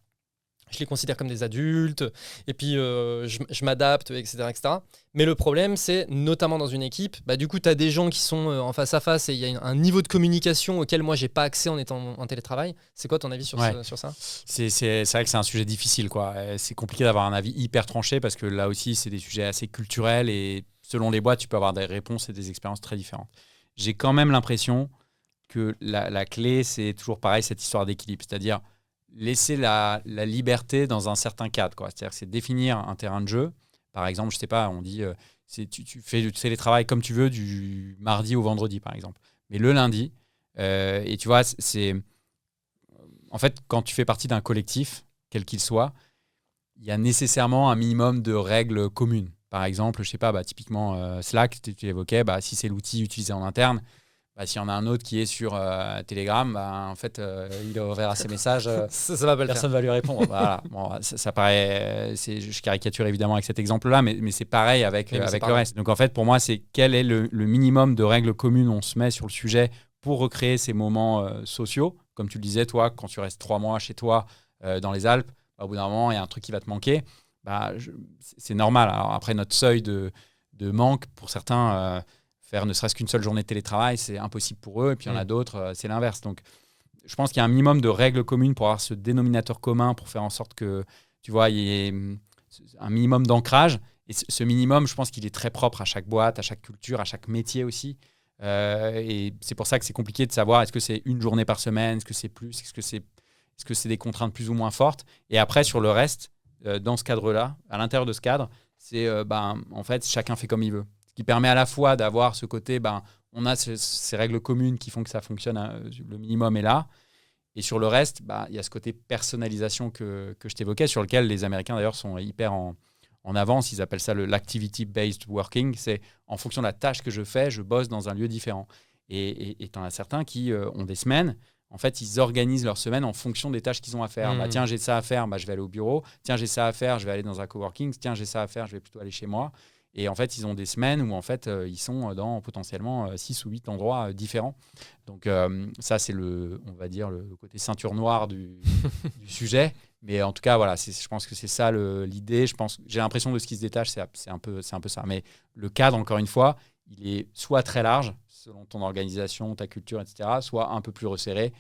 je les considère comme des adultes et puis je m'adapte, etc., etc. Mais le problème c'est, notamment dans une équipe, du coup tu as des gens qui sont en face à face et il y a un niveau de communication auquel moi j'ai pas accès en étant en télétravail. C'est quoi ton avis sur ça ? C'est vrai que c'est un sujet difficile, quoi. C'est compliqué d'avoir un avis hyper tranché parce que là aussi c'est des sujets assez culturels et selon les boîtes tu peux avoir des réponses et des expériences très différentes. J'ai quand même l'impression que la clé, c'est toujours pareil, cette histoire d'équilibre. C'est-à-dire laisser la liberté dans un certain cadre, quoi. C'est-à-dire que c'est définir un terrain de jeu. Par exemple, je sais pas, on dit tu fais du télétravail comme tu veux du mardi au vendredi, par exemple. Mais le lundi, et tu vois, en fait, quand tu fais partie d'un collectif, quel qu'il soit, il y a nécessairement un minimum de règles communes. Par exemple, je sais pas, typiquement Slack, tu l'évoquais, si c'est l'outil utilisé en interne, s'il y en a un autre qui est sur Telegram, en fait, il verra ses messages. Ça va pas personne ne va lui répondre. Voilà. Bon, ça paraît. Je caricature évidemment avec cet exemple-là, mais c'est pareil avec le reste. Donc en fait, pour moi, c'est quel est le minimum de règles communes on se met sur le sujet pour recréer ces moments sociaux. Comme tu le disais, toi, quand tu restes 3 mois chez toi dans les Alpes, au bout d'un moment, il y a un truc qui va te manquer. C'est normal. Alors après, notre seuil de manque, pour certains, faire ne serait-ce qu'une seule journée de télétravail, c'est impossible pour eux. Et puis il y en a d'autres, c'est l'inverse. Donc je pense qu'il y a un minimum de règles communes pour avoir ce dénominateur commun, pour faire en sorte que, tu vois, il y ait un minimum d'ancrage. Et ce minimum, je pense qu'il est très propre à chaque boîte, à chaque culture, à chaque métier aussi. Et c'est pour ça que c'est compliqué de savoir est-ce que c'est une journée par semaine, est-ce que c'est plus, est-ce que c'est des contraintes plus ou moins fortes. Et après, sur le reste, dans ce cadre-là, à l'intérieur de ce cadre, c'est en fait, chacun fait comme il veut. Ce qui permet à la fois d'avoir ce côté, on a ces règles communes qui font que ça fonctionne, le minimum est là. Et sur le reste, il y a ce côté personnalisation que je t'évoquais, sur lequel les Américains d'ailleurs sont hyper en avance. Ils appellent ça l'activity-based working. C'est en fonction de la tâche que je fais, je bosse dans un lieu différent. Et tu en as certains qui ont des semaines. En fait, ils organisent leur semaine en fonction des tâches qu'ils ont à faire. Tiens, j'ai ça à faire, je vais aller au bureau. Tiens, j'ai ça à faire, je vais aller dans un coworking. Tiens, j'ai ça à faire, je vais plutôt aller chez moi. Et en fait, ils ont des semaines où en fait, ils sont dans potentiellement 6 ou 8 endroits différents. Donc ça, c'est on va dire le côté ceinture noire du sujet. Mais en tout cas, voilà, je pense que c'est ça l'idée. J'ai l'impression de ce qui se détache, c'est un peu ça. Mais le cadre, encore une fois, il est soit très large, selon ton organisation, ta culture, etc., soit un peu plus resserré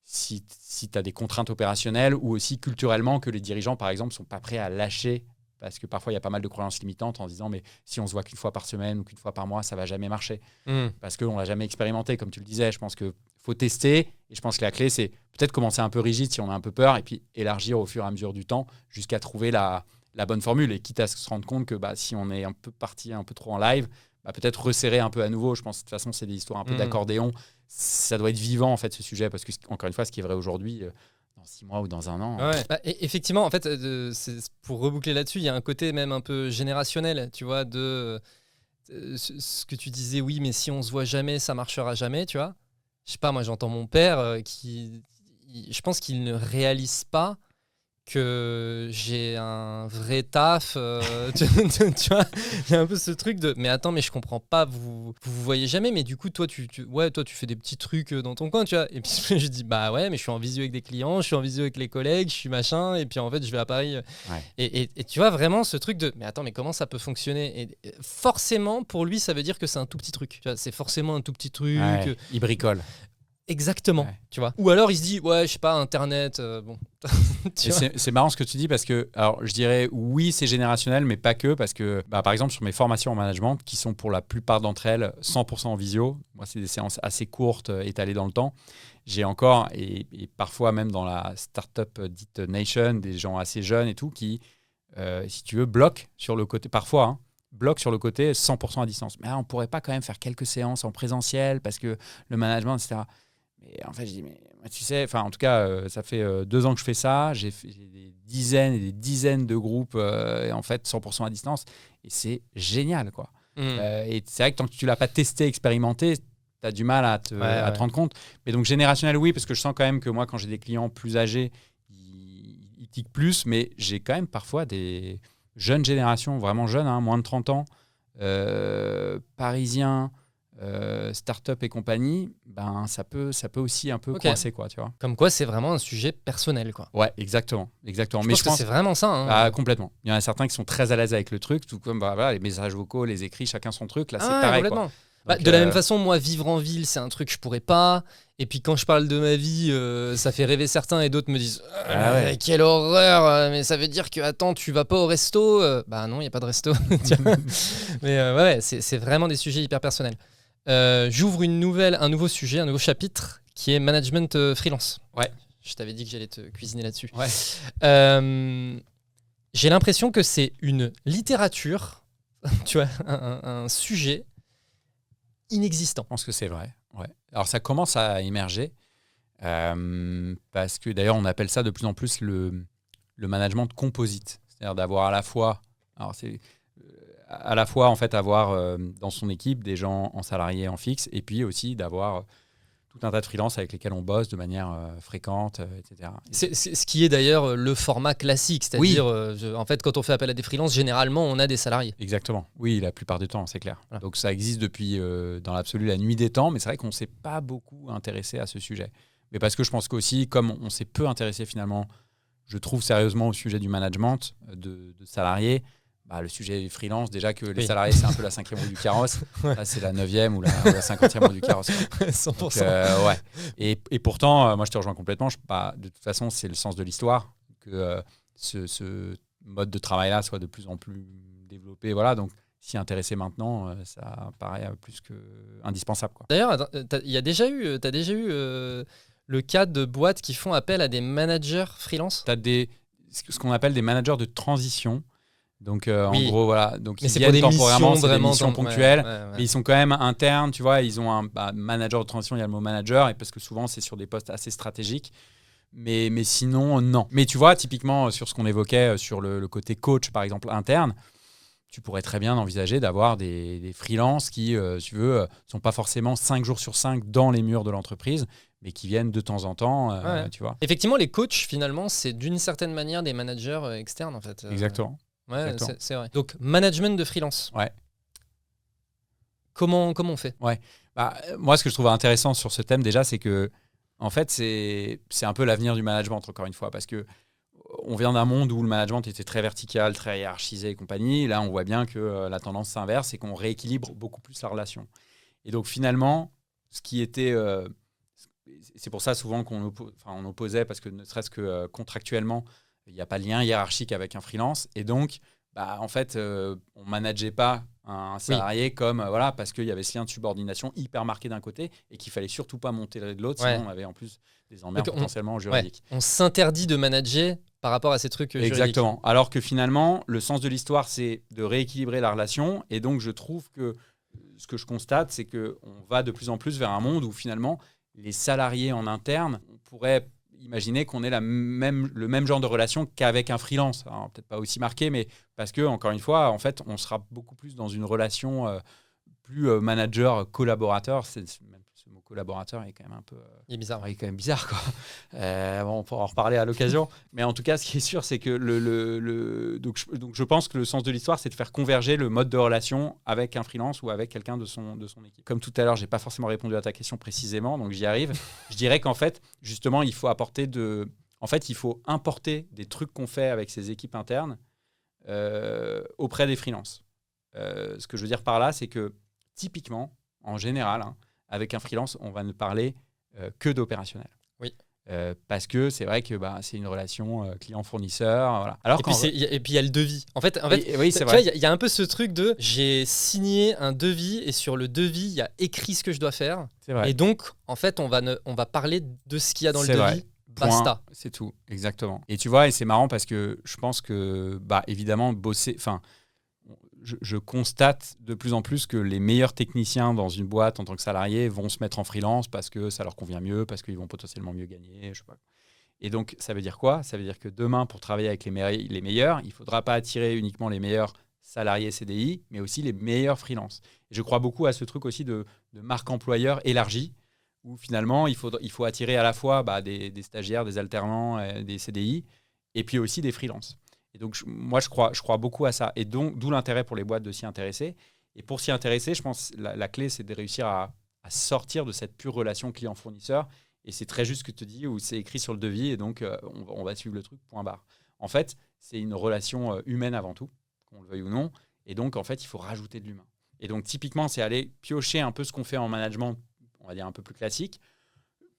si tu as des contraintes opérationnelles ou aussi culturellement que les dirigeants, par exemple, ne sont pas prêts à lâcher. Parce que parfois, il y a pas mal de croyances limitantes en se disant mais si on se voit qu'une fois par semaine ou qu'une fois par mois, ça ne va jamais marcher. Parce qu'on ne l'a jamais expérimenté, comme tu le disais. Je pense qu'il faut tester. Et je pense que la clé, c'est peut-être commencer un peu rigide si on a un peu peur et puis élargir au fur et à mesure du temps jusqu'à trouver la bonne formule. Et quitte à se rendre compte que si on est un peu parti un peu trop en live, peut-être resserrer un peu à nouveau. Je pense de toute façon, c'est des histoires un peu d'accordéon. ça doit être vivant en fait ce sujet, parce que encore une fois, ce qui est vrai aujourd'hui, dans 6 mois ou dans un an. Ouais. Bah, effectivement, en fait, pour reboucler là-dessus, il y a un côté même un peu générationnel, tu vois, de ce que tu disais, oui, mais si on se voit jamais, ça marchera jamais, tu vois. Je sais pas, moi j'entends mon père je pense qu'il ne réalise pas que j'ai un vrai taf, tu vois, il y a un peu ce truc de mais attends, mais je comprends pas, vous voyez jamais, mais du coup toi tu fais des petits trucs dans ton coin, tu vois. Et puis je dis bah ouais, mais je suis en visio avec des clients, je suis en visio avec les collègues, je suis machin, et puis en fait je vais à Paris. Et tu vois vraiment ce truc de mais attends, mais comment ça peut fonctionner. Et forcément pour lui ça veut dire que c'est un tout petit truc, tu vois, c'est forcément un tout petit truc. Il bricole. Exactement, tu vois. Ou alors il se dit ouais, je sais pas, internet, bon. C'est marrant ce que tu dis, parce que alors je dirais oui, c'est générationnel, mais pas que, parce que par exemple sur mes formations en management, qui sont pour la plupart d'entre elles 100% en visio, moi c'est des séances assez courtes, étalées dans le temps. J'ai encore, et parfois même dans la startup dite Nation, des gens assez jeunes et tout qui, si tu veux, bloquent sur le côté, parfois, hein, bloque sur le côté 100% à distance. Mais on pourrait pas quand même faire quelques séances en présentiel parce que le management, etc. Et en fait, je dis, mais tu sais, en tout cas, ça fait 2 ans que je fais ça. J'ai des dizaines et des dizaines de groupes, et en fait, 100% à distance. Et c'est génial, quoi. Et c'est vrai que tant que tu l'as pas testé, expérimenté, tu as du mal à te rendre compte. Mais donc, générationnel, oui, parce que je sens quand même que moi, quand j'ai des clients plus âgés, ils tiquent plus. Mais j'ai quand même parfois des jeunes générations, vraiment jeunes, hein, moins de 30 ans, parisiens, start-up et compagnie, ça peut aussi un peu coincer, quoi, tu vois. Comme quoi, c'est vraiment un sujet personnel, quoi. Ouais, exactement. Je pense que c'est vraiment ça. Hein. Complètement. Il y en a certains qui sont très à l'aise avec le truc, tout comme les messages vocaux, les écrits, chacun son truc. Là, c'est pareil, quoi. Donc, de la même façon, moi, vivre en ville, c'est un truc que je pourrais pas. Et puis quand je parle de ma vie, ça fait rêver certains, et d'autres me disent quelle horreur, mais ça veut dire que attends, tu vas pas au resto. Bah non, il y a pas de resto. Mais c'est vraiment des sujets hyper personnels. J'ouvre un nouveau sujet, un nouveau chapitre qui est management freelance. Ouais. Je t'avais dit que j'allais te cuisiner là-dessus. Ouais. J'ai l'impression que c'est une littérature, tu vois, un sujet inexistant. Je pense que c'est vrai. Ouais. Alors ça commence à émerger, parce que d'ailleurs on appelle ça de plus en plus le management composite, c'est-à-dire d'avoir à la fois en fait avoir dans son équipe des gens en salarié, en fixe, et puis aussi d'avoir tout un tas de freelances avec lesquels on bosse de manière fréquente, etc. C'est ce qui est d'ailleurs le format classique, c'est-à-dire en fait quand on fait appel à des freelances, généralement on a des salariés. Exactement, oui, la plupart du temps, c'est clair. Voilà. Donc ça existe depuis dans l'absolu la nuit des temps, mais c'est vrai qu'on ne s'est pas beaucoup intéressé à ce sujet. Mais parce que je pense qu'aussi, comme on s'est peu intéressé finalement, je trouve sérieusement au sujet du management de salariés, le sujet freelance, déjà que les salariés, c'est un peu la 5e roue du carrosse. Là, c'est la 9e ou la 50e roue du carrosse. 100%. Donc, ouais. Et pourtant, moi, je te rejoins complètement. De toute façon, c'est le sens de l'histoire que ce mode de travail-là soit de plus en plus développé. Voilà. Donc, s'y intéresser maintenant, ça paraît plus qu'indispensable, quoi. D'ailleurs, t'as déjà eu le cas de boîtes qui font appel à des managers freelance ? Tu as ce qu'on appelle des managers de transition. Donc, en gros, voilà. Donc, mais ils viennent temporairement, c'est des missions ponctuelles. Ouais. Mais ils sont quand même internes, tu vois. Ils ont un manager de transition, il y a le mot manager, et parce que souvent, c'est sur des postes assez stratégiques. Mais sinon, non. Mais tu vois, typiquement, sur ce qu'on évoquait, sur le côté coach, par exemple, interne, tu pourrais très bien envisager d'avoir des freelances qui, tu veux, sont pas forcément 5 jours sur 5 dans les murs de l'entreprise, mais qui viennent de temps en temps, tu vois. Effectivement, les coachs, finalement, c'est d'une certaine manière des managers externes, en fait. Exactement. Ouais, c'est vrai. Donc, management de freelance. Ouais. Comment on fait ? Ouais. Moi, ce que je trouve intéressant sur ce thème, déjà, c'est que, en fait, c'est un peu l'avenir du management, encore une fois, parce que on vient d'un monde où le management était très vertical, très hiérarchisé et compagnie. Là, on voit bien que la tendance s'inverse et qu'on rééquilibre beaucoup plus la relation. Et donc, finalement, ce qui était... c'est pour ça, souvent, on opposait, parce que ne serait-ce que contractuellement, il n'y a pas de lien hiérarchique avec un freelance. Et donc, en fait, on ne manageait pas un salarié comme parce qu'il y avait ce lien de subordination hyper marqué d'un côté et qu'il ne fallait surtout pas monter de l'autre, sinon on avait en plus des emmerdes potentiellement juridiques. On s'interdit de manager par rapport à ces trucs juridiques. Exactement. Alors que finalement, le sens de l'histoire, c'est de rééquilibrer la relation. Et donc, je trouve que ce que je constate, c'est qu'on va de plus en plus vers un monde où finalement, les salariés en interne, on pourrait imaginer qu'on ait le même genre de relation qu'avec un freelance. Alors, peut-être pas aussi marqué, mais parce que, encore une fois, en fait, on sera beaucoup plus dans une relation plus manager-collaborateur. Même ce mot collaborateur est quand même un peu... il est bizarre. Il est quand même bizarre, quoi. Bon, on pourra en reparler à l'occasion. Mais en tout cas, ce qui est sûr, c'est que donc je pense que le sens de l'histoire, c'est de faire converger le mode de relation avec un freelance ou avec quelqu'un de son équipe. Comme tout à l'heure, je n'ai pas forcément répondu à ta question précisément, donc j'y arrive. Je dirais qu'en fait, justement, il faut importer des trucs qu'on fait avec ses équipes internes auprès des freelances. Ce que je veux dire par là, c'est que typiquement, en général, avec un freelance, on va ne parler que d'opérationnel. Oui. Parce que c'est vrai que c'est une relation client-fournisseur. Voilà. Alors et puis il y a le devis. En fait, oui, c'est tu vrai. vois, il y a un peu ce truc de j'ai signé un devis et sur le devis, il y a écrit ce que je dois faire. C'est vrai. Et donc, en fait, on va parler de ce qu'il y a dans le devis. Vrai. Basta. Point, c'est tout, exactement. Et tu vois, et c'est marrant parce que je pense que, évidemment, bosser... Je constate de plus en plus que les meilleurs techniciens dans une boîte en tant que salariés vont se mettre en freelance parce que ça leur convient mieux, parce qu'ils vont potentiellement mieux gagner, je sais pas. Et donc, ça veut dire quoi ? Ça veut dire que demain, pour travailler avec les meilleurs, il ne faudra pas attirer uniquement les meilleurs salariés CDI, mais aussi les meilleurs freelance. Et je crois beaucoup à ce truc aussi de marque employeur élargie, où finalement, il faut attirer à la fois des stagiaires, des alternants, des CDI, et puis aussi des freelances. Et donc, moi, je crois beaucoup à ça. Et donc, d'où l'intérêt pour les boîtes de s'y intéresser. Et pour s'y intéresser, je pense que la clé, c'est de réussir à sortir de cette pure relation client-fournisseur. Et c'est très juste ce que tu dis, où c'est écrit sur le devis. Et donc, on va suivre le truc, point barre. En fait, c'est une relation humaine avant tout, qu'on le veuille ou non. Et donc, en fait, il faut rajouter de l'humain. Et donc, typiquement, c'est aller piocher un peu ce qu'on fait en management, on va dire un peu plus classique,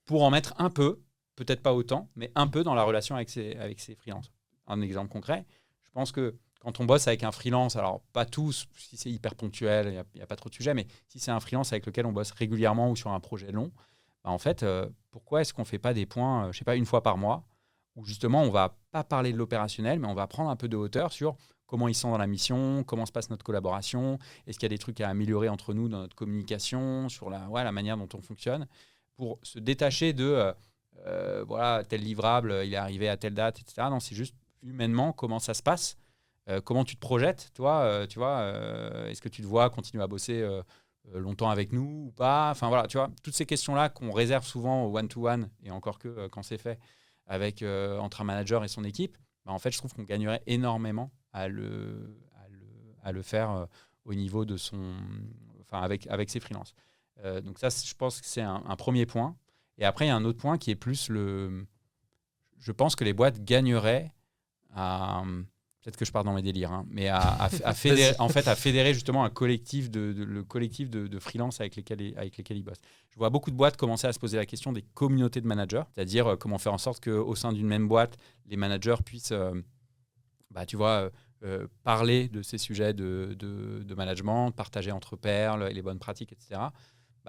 pour en mettre un peu, peut-être pas autant, mais un peu dans la relation avec ses freelances. Un exemple concret, je pense que quand on bosse avec un freelance, alors pas tous, si c'est hyper ponctuel, il n'y a pas trop de sujets, mais si c'est un freelance avec lequel on bosse régulièrement ou sur un projet long, en fait, pourquoi est-ce qu'on ne fait pas des points, je sais pas, une fois par mois, où justement on ne va pas parler de l'opérationnel, mais on va prendre un peu de hauteur sur comment ils sont dans la mission, comment se passe notre collaboration, est-ce qu'il y a des trucs à améliorer entre nous dans notre communication, sur la manière dont on fonctionne, pour se détacher de tel livrable, il est arrivé à telle date, etc. Non, c'est juste humainement, comment ça se passe, comment tu te projettes, toi, tu vois, est-ce que tu te vois continuer à bosser longtemps avec nous ou pas, enfin voilà, tu vois, toutes ces questions-là qu'on réserve souvent au one-to-one, et encore que quand c'est fait avec, entre un manager et son équipe, en fait, je trouve qu'on gagnerait énormément à le faire au niveau de avec ses freelances. Donc ça, je pense que c'est un premier point. Et après, il y a un autre point qui est plus je pense que les boîtes gagneraient peut-être que je pars dans mes délires, mais à fédérer, en fait, à fédérer justement un collectif le collectif de freelance avec lesquels ils bossent. Je vois beaucoup de boîtes commencer à se poser la question des communautés de managers, c'est-à-dire comment faire en sorte qu'au sein d'une même boîte, les managers puissent, parler de ces sujets de management, partager entre pairs les bonnes pratiques, etc.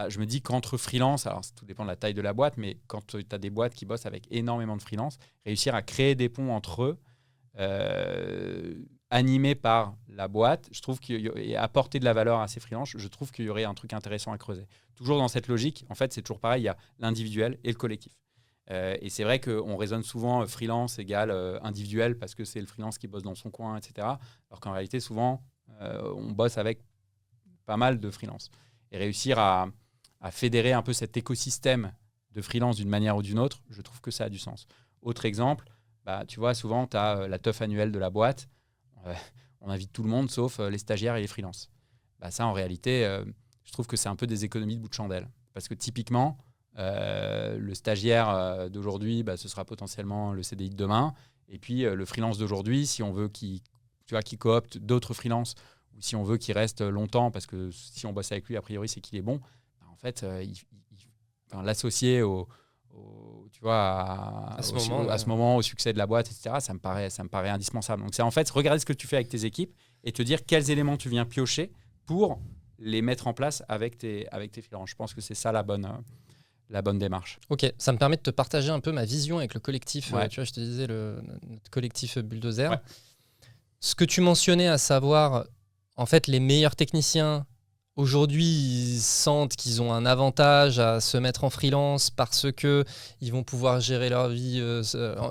Je me dis qu'entre freelance, alors tout dépend de la taille de la boîte, mais quand tu as des boîtes qui bossent avec énormément de freelance, réussir à créer des ponts entre eux, animés par la boîte, je trouve et apporter de la valeur à ces freelances, je trouve qu'il y aurait un truc intéressant à creuser. Toujours dans cette logique, en fait, c'est toujours pareil, il y a l'individuel et le collectif. Et c'est vrai qu'on raisonne souvent freelance égale individuel parce que c'est le freelance qui bosse dans son coin, etc. Alors qu'en réalité, souvent, on bosse avec pas mal de freelance. Et réussir à fédérer un peu cet écosystème de freelance d'une manière ou d'une autre, je trouve que ça a du sens. Autre exemple, tu vois, souvent, tu as la teuf annuelle de la boîte. On invite tout le monde, sauf les stagiaires et les freelances. Ça, en réalité, je trouve que c'est un peu des économies de bout de chandelle. Parce que typiquement, le stagiaire d'aujourd'hui, ce sera potentiellement le CDI de demain. Et puis, le freelance d'aujourd'hui, si on veut qu'il coopte d'autres freelances, ou si on veut qu'il reste longtemps, parce que si on bosse avec lui, a priori, c'est qu'il est bon, en fait, l'associer à ce moment, au succès de la boîte, etc., ça me paraît indispensable. Donc, c'est en fait regarder ce que tu fais avec tes équipes et te dire quels éléments tu viens piocher pour les mettre en place avec tes freelances. Je pense que c'est ça la bonne démarche. Ok, ça me permet de te partager un peu ma vision avec le collectif. Ouais. Tu vois, je te disais, notre collectif Bulldozer. Ouais. Ce que tu mentionnais, à savoir, en fait, les meilleurs techniciens aujourd'hui, ils sentent qu'ils ont un avantage à se mettre en freelance parce que ils vont pouvoir gérer leur vie.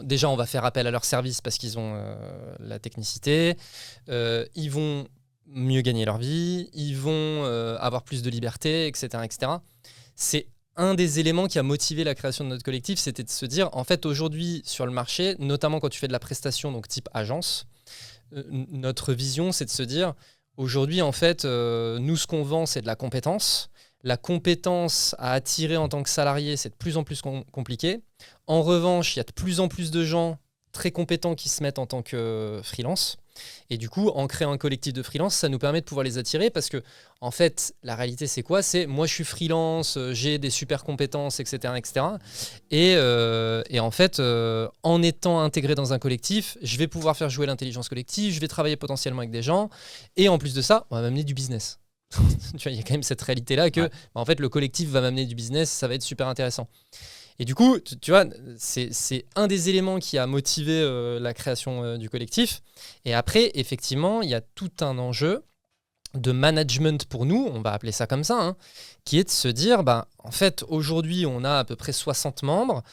Déjà, on va faire appel à leurs services parce qu'ils ont la technicité. Ils vont mieux gagner leur vie. Ils vont avoir plus de liberté, etc., etc. C'est un des éléments qui a motivé la création de notre collectif, c'était de se dire, en fait, aujourd'hui, sur le marché, notamment quand tu fais de la prestation, donc type agence, notre vision, c'est de se dire, aujourd'hui, en fait, nous, ce qu'on vend, c'est de la compétence. La compétence à attirer en tant que salarié, c'est de plus en plus compliqué. En revanche, il y a de plus en plus de gens très compétents qui se mettent en tant que freelance. Et du coup, en créant un collectif de freelance, ça nous permet de pouvoir les attirer parce que, en fait, la réalité, c'est quoi ? C'est moi, je suis freelance, j'ai des super compétences, etc., etc. Et en fait, en étant intégré dans un collectif, je vais pouvoir faire jouer l'intelligence collective, je vais travailler potentiellement avec des gens. Et en plus de ça, on va m'amener du business. Tu vois, il y a quand même cette réalité-là que, en fait, le collectif va m'amener du business, ça va être super intéressant. Et du coup, tu vois, c'est un des éléments qui a motivé la création du collectif. Et après, effectivement, il y a tout un enjeu de management pour nous, on va appeler ça comme ça, hein, qui est de se dire, en fait, aujourd'hui, on a à peu près 60 membres.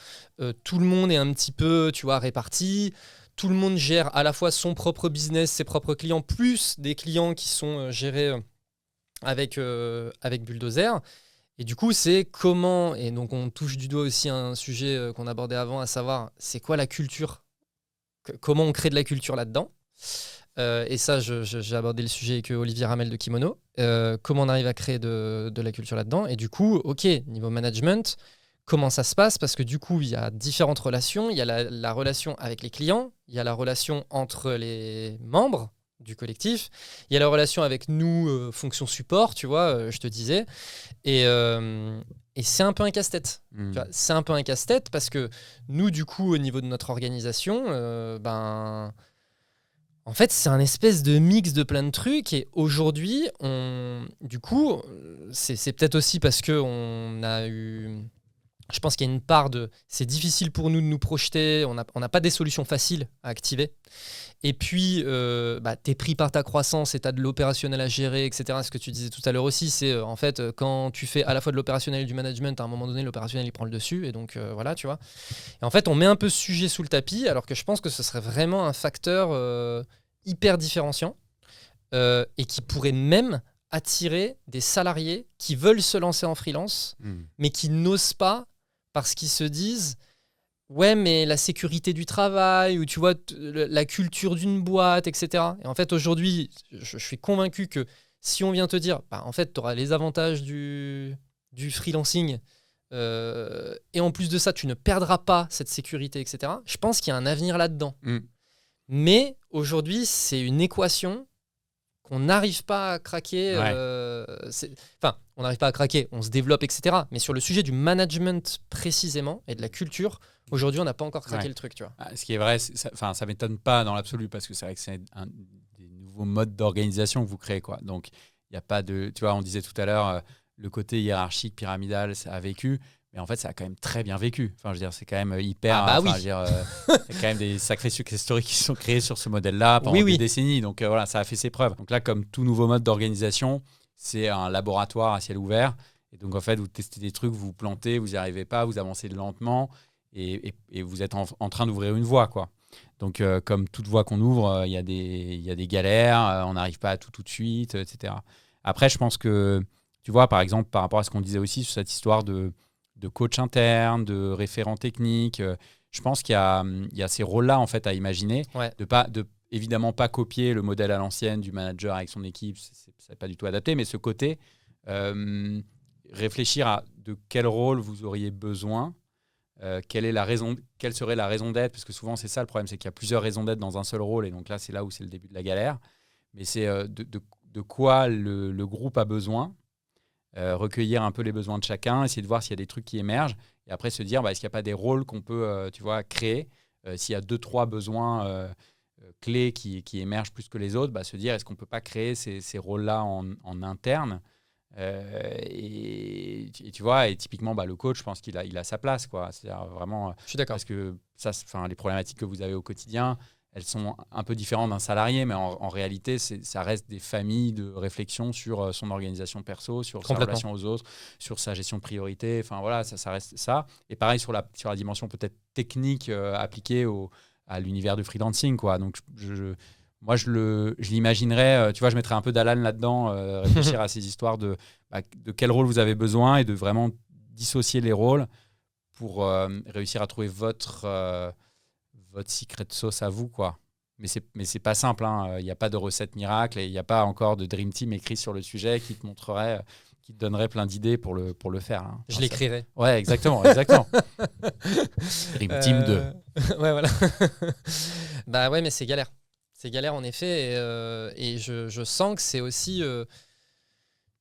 Tout le monde est un petit peu, tu vois, réparti. Tout le monde gère à la fois son propre business, ses propres clients, plus des clients qui sont gérés avec Bulldozer. Et du coup, c'est comment, et donc on touche du doigt aussi un sujet qu'on abordait avant, à savoir, c'est quoi la culture ? Comment on crée de la culture là-dedans ? Et ça, j'ai abordé le sujet avec Olivier Ramel de Kimono. Comment on arrive à créer de la culture là-dedans ? Et du coup, ok, niveau management, comment ça se passe ? Parce que du coup, il y a différentes relations. Il y a la relation avec les clients, il y a la relation entre les membres du collectif, il y a la relation avec nous, fonction support, tu vois, je te disais. Et c'est un peu un casse-tête. Tu vois, c'est un peu un casse-tête parce que nous, du coup, au niveau de notre organisation, en fait, c'est un espèce de mix de plein de trucs. Et aujourd'hui, du coup, c'est peut-être aussi parce qu'on a eu... Je pense qu'il y a une part de... C'est difficile pour nous de nous projeter. On n'a pas des solutions faciles à activer. Et puis, t'es pris par ta croissance et tu as de l'opérationnel à gérer, etc. Ce que tu disais tout à l'heure aussi, c'est en fait, quand tu fais à la fois de l'opérationnel et du management, à un moment donné, l'opérationnel, il prend le dessus. Et donc, voilà, tu vois. Et en fait, on met un peu ce sujet sous le tapis, alors que je pense que ce serait vraiment un facteur hyper différenciant et qui pourrait même attirer des salariés qui veulent se lancer en freelance, mais qui n'osent pas parce qu'ils se disent... Ouais, mais la sécurité du travail, ou tu vois, la culture d'une boîte, etc. Et en fait, aujourd'hui, je suis convaincu que si on vient te dire, en fait, tu auras les avantages du freelancing, et en plus de ça, tu ne perdras pas cette sécurité, etc. Je pense qu'il y a un avenir là-dedans. Mais aujourd'hui, c'est une équation qu'on n'arrive pas à craquer. On n'arrive pas à craquer, on se développe, etc. Mais sur le sujet du management précisément, et de la culture, aujourd'hui, on n'a pas encore craqué le truc, tu vois. Ce qui est vrai, ça m'étonne pas dans l'absolu parce que c'est vrai que c'est un des nouveaux modes d'organisation que vous créez, quoi. Donc, il n'y a pas de... Tu vois, on disait tout à l'heure, le côté hiérarchique, pyramidal, ça a vécu. Mais en fait, ça a quand même très bien vécu. Enfin, je veux dire, c'est quand même hyper... oui. Je veux dire, il y a quand même des sacrés success stories qui sont créés sur ce modèle-là pendant des décennies. Donc, voilà, ça a fait ses preuves. Donc là, comme tout nouveau mode d'organisation, c'est un laboratoire à ciel ouvert. Et donc, en fait, vous testez des trucs, vous vous plantez, vous n'y arrivez pas, vous avancez lentement et vous êtes en train d'ouvrir une voie, quoi. Donc, comme toute voie qu'on ouvre, il y a des galères, on n'arrive pas à tout de suite, etc. Après, je pense que, tu vois, par exemple, par rapport à ce qu'on disait aussi sur cette histoire de coach interne, de référent technique, je pense qu'il y a ces rôles-là, en fait, à imaginer, de évidemment pas copier le modèle à l'ancienne du manager avec son équipe, c'est pas du tout adapté, mais ce côté, réfléchir à de quel rôle vous auriez besoin, quelle serait la raison d'être, parce que souvent c'est ça le problème, c'est qu'il y a plusieurs raisons d'être dans un seul rôle, et donc là c'est là où c'est le début de la galère, mais c'est de quoi le groupe a besoin, recueillir un peu les besoins de chacun, essayer de voir s'il y a des trucs qui émergent, et après se dire est-ce qu'il n'y a pas des rôles qu'on peut créer, s'il y a 2-3 besoins clés qui émergent plus que les autres, se dire est-ce qu'on ne peut pas créer ces rôles-là en interne, et tu vois, et typiquement le coach, je pense qu'il a sa place, quoi. C'est-à-dire vraiment, je suis d'accord. parce que ça, les problématiques que vous avez au quotidien, elles sont un peu différentes d'un salarié, mais en réalité, ça reste des familles de réflexion sur son organisation perso, sur sa relation aux autres, sur sa gestion de priorité. Enfin voilà, ça reste ça. Et pareil sur la dimension peut-être technique appliquée à l'univers du freelancing, quoi. Donc moi, je l'imaginerais, tu vois, je mettrais un peu d'Alan là-dedans, réfléchir à ces histoires de quel rôle vous avez besoin et de vraiment dissocier les rôles pour réussir à trouver votre secret sauce à vous, quoi. Mais c'est pas simple, hein. Il n'y a pas de recette miracle et il n'y a pas encore de Dream Team écrit sur le sujet qui te montrerait, qui te donnerait plein d'idées pour le faire, hein. Je l'écrirai. Ouais, exactement. Dream Team 2. Ouais, voilà. Bah ouais, mais c'est galère. C'est galère en effet, et je sens que c'est aussi,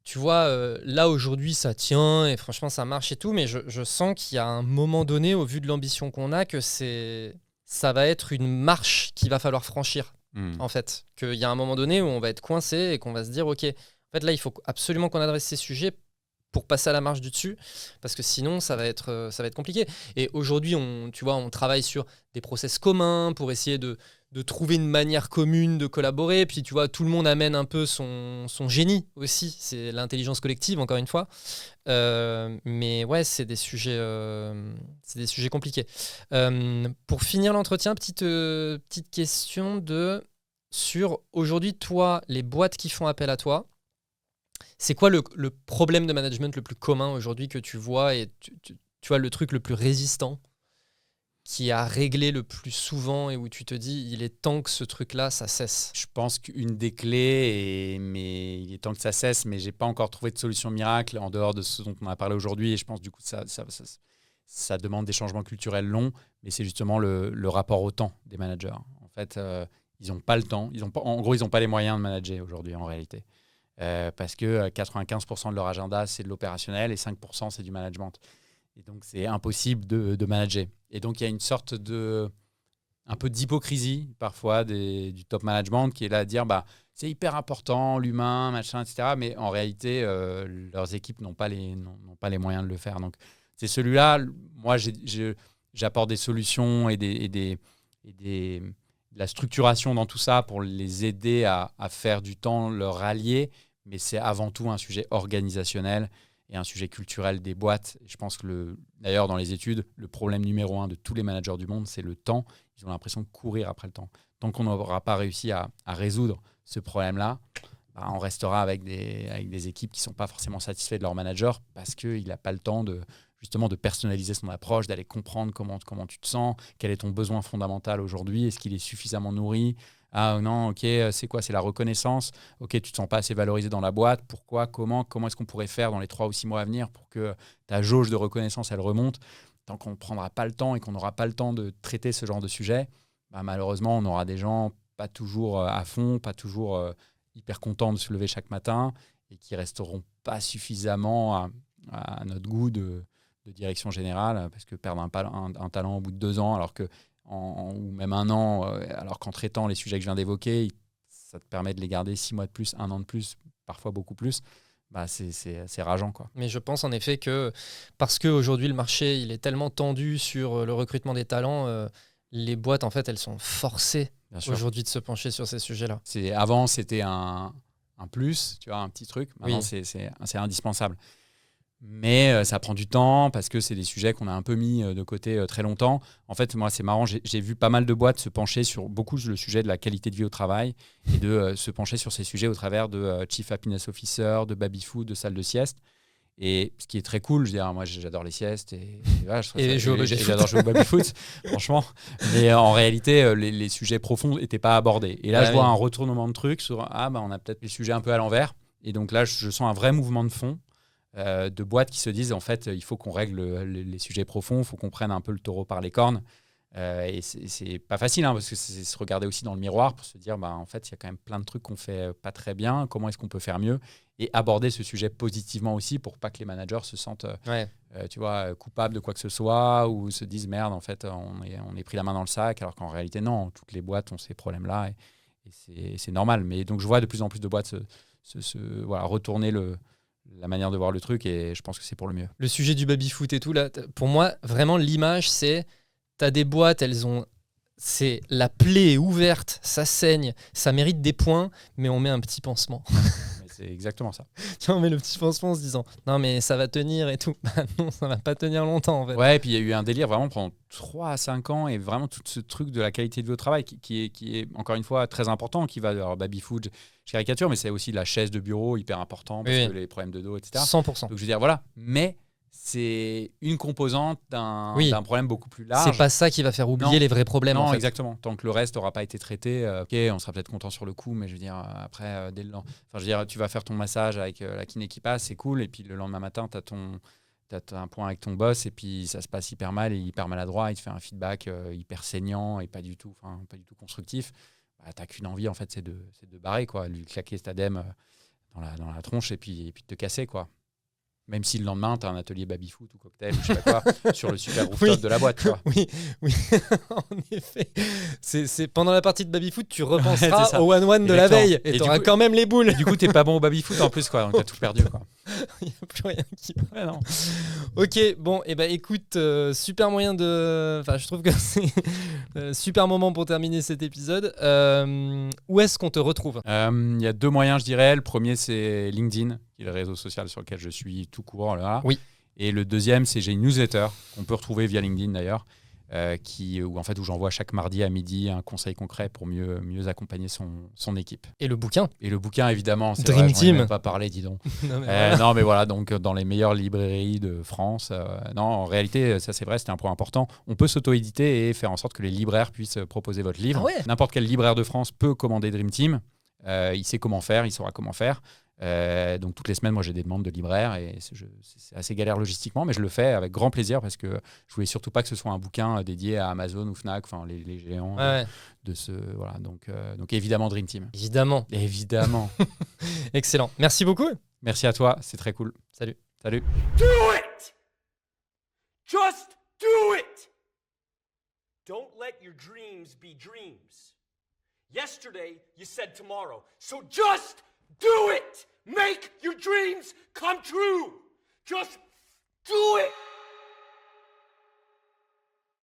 tu vois, là aujourd'hui ça tient et franchement ça marche et tout, mais je sens qu'il y a un moment donné, au vu de l'ambition qu'on a, que ça va être une marche qu'il va falloir franchir, en fait. Qu'il y a un moment donné où on va être coincé et qu'on va se dire, ok, en fait là il faut absolument qu'on adresse ces sujets pour passer à la marche du dessus, parce que sinon ça va être compliqué. Et aujourd'hui, on travaille sur des process communs pour essayer de trouver une manière commune de collaborer. Puis tu vois, tout le monde amène un peu son génie aussi. C'est l'intelligence collective, encore une fois. Mais ouais, c'est des sujets compliqués. Pour finir l'entretien, petite question sur aujourd'hui, toi, les boîtes qui font appel à toi, c'est quoi le problème de management le plus commun aujourd'hui que tu vois, et tu vois le truc le plus résistant qui a réglé le plus souvent et où tu te dis il est temps que ce truc-là, ça cesse? Je pense qu'une des clés, mais il est temps que ça cesse, mais j'ai pas encore trouvé de solution miracle en dehors de ce dont on a parlé aujourd'hui, et je pense du coup ça demande des changements culturels longs, mais c'est justement le rapport au temps des managers. En fait, ils n'ont pas le temps, en gros ils n'ont pas les moyens de manager aujourd'hui en réalité. Parce que 95% de leur agenda, c'est de l'opérationnel et 5%, c'est du management. Et donc, c'est impossible de manager. Et donc, il y a une sorte un peu d'hypocrisie, parfois, du top management qui est là à dire c'est hyper important, l'humain, machin, etc. Mais en réalité, leurs équipes n'ont pas les moyens de le faire. Donc, c'est celui-là. Moi, j'apporte des solutions et de la structuration dans tout ça pour les aider à faire du temps leur allié. Mais c'est avant tout un sujet organisationnel et un sujet culturel des boîtes. Je pense que, d'ailleurs, dans les études, le problème numéro 1 de tous les managers du monde, c'est le temps. Ils ont l'impression de courir après le temps. Tant qu'on n'aura pas réussi à résoudre ce problème-là, on restera avec des équipes qui ne sont pas forcément satisfaites de leur manager parce qu'il n'a pas le temps justement de personnaliser son approche, d'aller comprendre comment tu te sens, quel est ton besoin fondamental aujourd'hui, est-ce qu'il est suffisamment nourri. Ah non, ok, c'est quoi? C'est la reconnaissance. Ok, tu ne te sens pas assez valorisé dans la boîte. Pourquoi? Comment est-ce qu'on pourrait faire dans les 3 ou 6 mois à venir pour que ta jauge de reconnaissance, elle remonte? Tant qu'on ne prendra pas le temps et qu'on n'aura pas le temps de traiter ce genre de sujet, malheureusement, on aura des gens pas toujours à fond, pas toujours hyper contents de se lever chaque matin et qui resteront pas suffisamment à notre goût de direction générale, parce que perdre un talent au bout de 2 ans, alors que ou même 1 an, alors qu'en traitant les sujets que je viens d'évoquer, ça te permet de les garder 6 mois de plus, 1 an de plus, parfois beaucoup plus, c'est rageant, quoi. Mais je pense en effet que parce qu'aujourd'hui le marché il est tellement tendu sur le recrutement des talents, les boîtes en fait elles sont forcées aujourd'hui de se pencher sur ces sujets-là. Avant c'était un plus, tu vois, un petit truc. Maintenant c'est indispensable. Mais ça prend du temps parce que c'est des sujets qu'on a un peu mis de côté très longtemps. En fait, moi, c'est marrant, j'ai vu pas mal de boîtes se pencher sur beaucoup le sujet de la qualité de vie au travail et de se pencher sur ces sujets au travers de Chief Happiness Officer, de baby-food, de salle de sieste. Et ce qui est très cool, je veux dire, moi j'adore les siestes et j'adore jouer au baby-foot, franchement. Mais en réalité, les sujets profonds n'étaient pas abordés. Et là, je vois un retournement de trucs sur on a peut-être les sujets un peu à l'envers. Et donc là, je sens un vrai mouvement de fond. De boîtes qui se disent en fait il faut qu'on règle les sujets profonds, il faut qu'on prenne un peu le taureau par les cornes, et c'est pas facile parce que c'est se regarder aussi dans le miroir pour se dire en fait il y a quand même plein de trucs qu'on fait pas très bien, comment est-ce qu'on peut faire mieux, et aborder ce sujet positivement aussi pour pas que les managers se sentent coupables de quoi que ce soit ou se disent merde en fait on est pris la main dans le sac, alors qu'en réalité non, toutes les boîtes ont ces problèmes là et c'est normal. Mais donc je vois de plus en plus de boîtes retourner la manière de voir le truc, et je pense que c'est pour le mieux. Le sujet du baby-foot et tout, là, pour moi, vraiment, l'image, c'est t'as des boîtes, elles ont c'est la plaie est ouverte, ça saigne, ça mérite des points, mais on met un petit pansement. Mais c'est exactement ça. Tu vois, on met le petit pansement en se disant non mais ça va tenir et tout. Bah non, ça va pas tenir longtemps en fait. Ouais, et puis il y a eu un délire vraiment pendant 3 à 5 ans et vraiment tout ce truc de la qualité de vie au travail qui est encore une fois très important, qui va alors baby-foot, je caricature, mais c'est aussi la chaise de bureau hyper important parce Oui. que les problèmes de dos, etc. 100%. Donc je veux dire, voilà, mais c'est une composante d'un problème beaucoup plus large. C'est pas ça qui va faire oublier Non. les vrais problèmes Non, en fait. exactement. Tant que le reste n'aura pas été traité, ok, on sera peut-être content sur le coup, mais je veux dire, après, dès le lendemain, enfin, je veux dire, tu vas faire ton massage avec la kiné qui passe, c'est cool, et puis le lendemain matin, t'as un point avec ton boss, et puis ça se passe hyper mal et hyper maladroit, il te fait un feedback hyper saignant et pas du tout constructif. Bah, t'as qu'une envie, en fait, c'est de barrer, quoi, lui claquer cet adème dans la tronche et puis de te casser, quoi. Même si le lendemain, tu as un atelier baby-foot ou cocktail ou je sais pas quoi sur le super rooftop de la boîte. Quoi. Oui, en effet. C'est pendant la partie de baby-foot, tu Ouais, repenseras c'est ça. au 1-1 de la Exactement. veille et Et tu auras du coup- quand même les boules. Du coup, t'es pas bon au baby-foot en plus, quoi. Donc t'as tout perdu, quoi. Il n'y a plus rien qui Ouais, non. Ok, bon, et écoute, super moyen de. Enfin, je trouve que c'est super moment pour terminer cet épisode. Où est-ce qu'on te retrouve ? Il y a 2 moyens, je dirais. Le premier, c'est LinkedIn, qui est le réseau social sur lequel je suis tout court. Là. Oui. Et le deuxième, c'est j'ai une newsletter qu'on peut retrouver via LinkedIn d'ailleurs, où j'envoie chaque mardi à midi un conseil concret pour mieux accompagner son équipe. Et le bouquin Et le bouquin, évidemment, c'est Dream vrai, j'en ai Team. même pas parlé, dis donc. Non, mais voilà. Non, mais voilà, donc dans les meilleures librairies de France. Non, en réalité, ça c'est vrai, c'était un point important. On peut s'auto-éditer et faire en sorte que les libraires puissent proposer votre livre. Ah ouais. N'importe quel libraire de France peut commander Dream Team. Il sait comment faire, il saura comment faire. Donc toutes les semaines, moi j'ai des demandes de libraires et c'est assez galère logistiquement, mais je le fais avec grand plaisir parce que je voulais surtout pas que ce soit un bouquin dédié à Amazon ou Fnac, enfin les géants Ouais, de ce voilà. Donc évidemment Dream Team. évidemment. Évidemment. Excellent. Merci beaucoup. Merci à toi, c'est très cool. Salut. Salut. Do it! Just do it! Don't let your dreams be dreams. Yesterday, you said tomorrow. So just do it! Make your dreams come true! Just do it!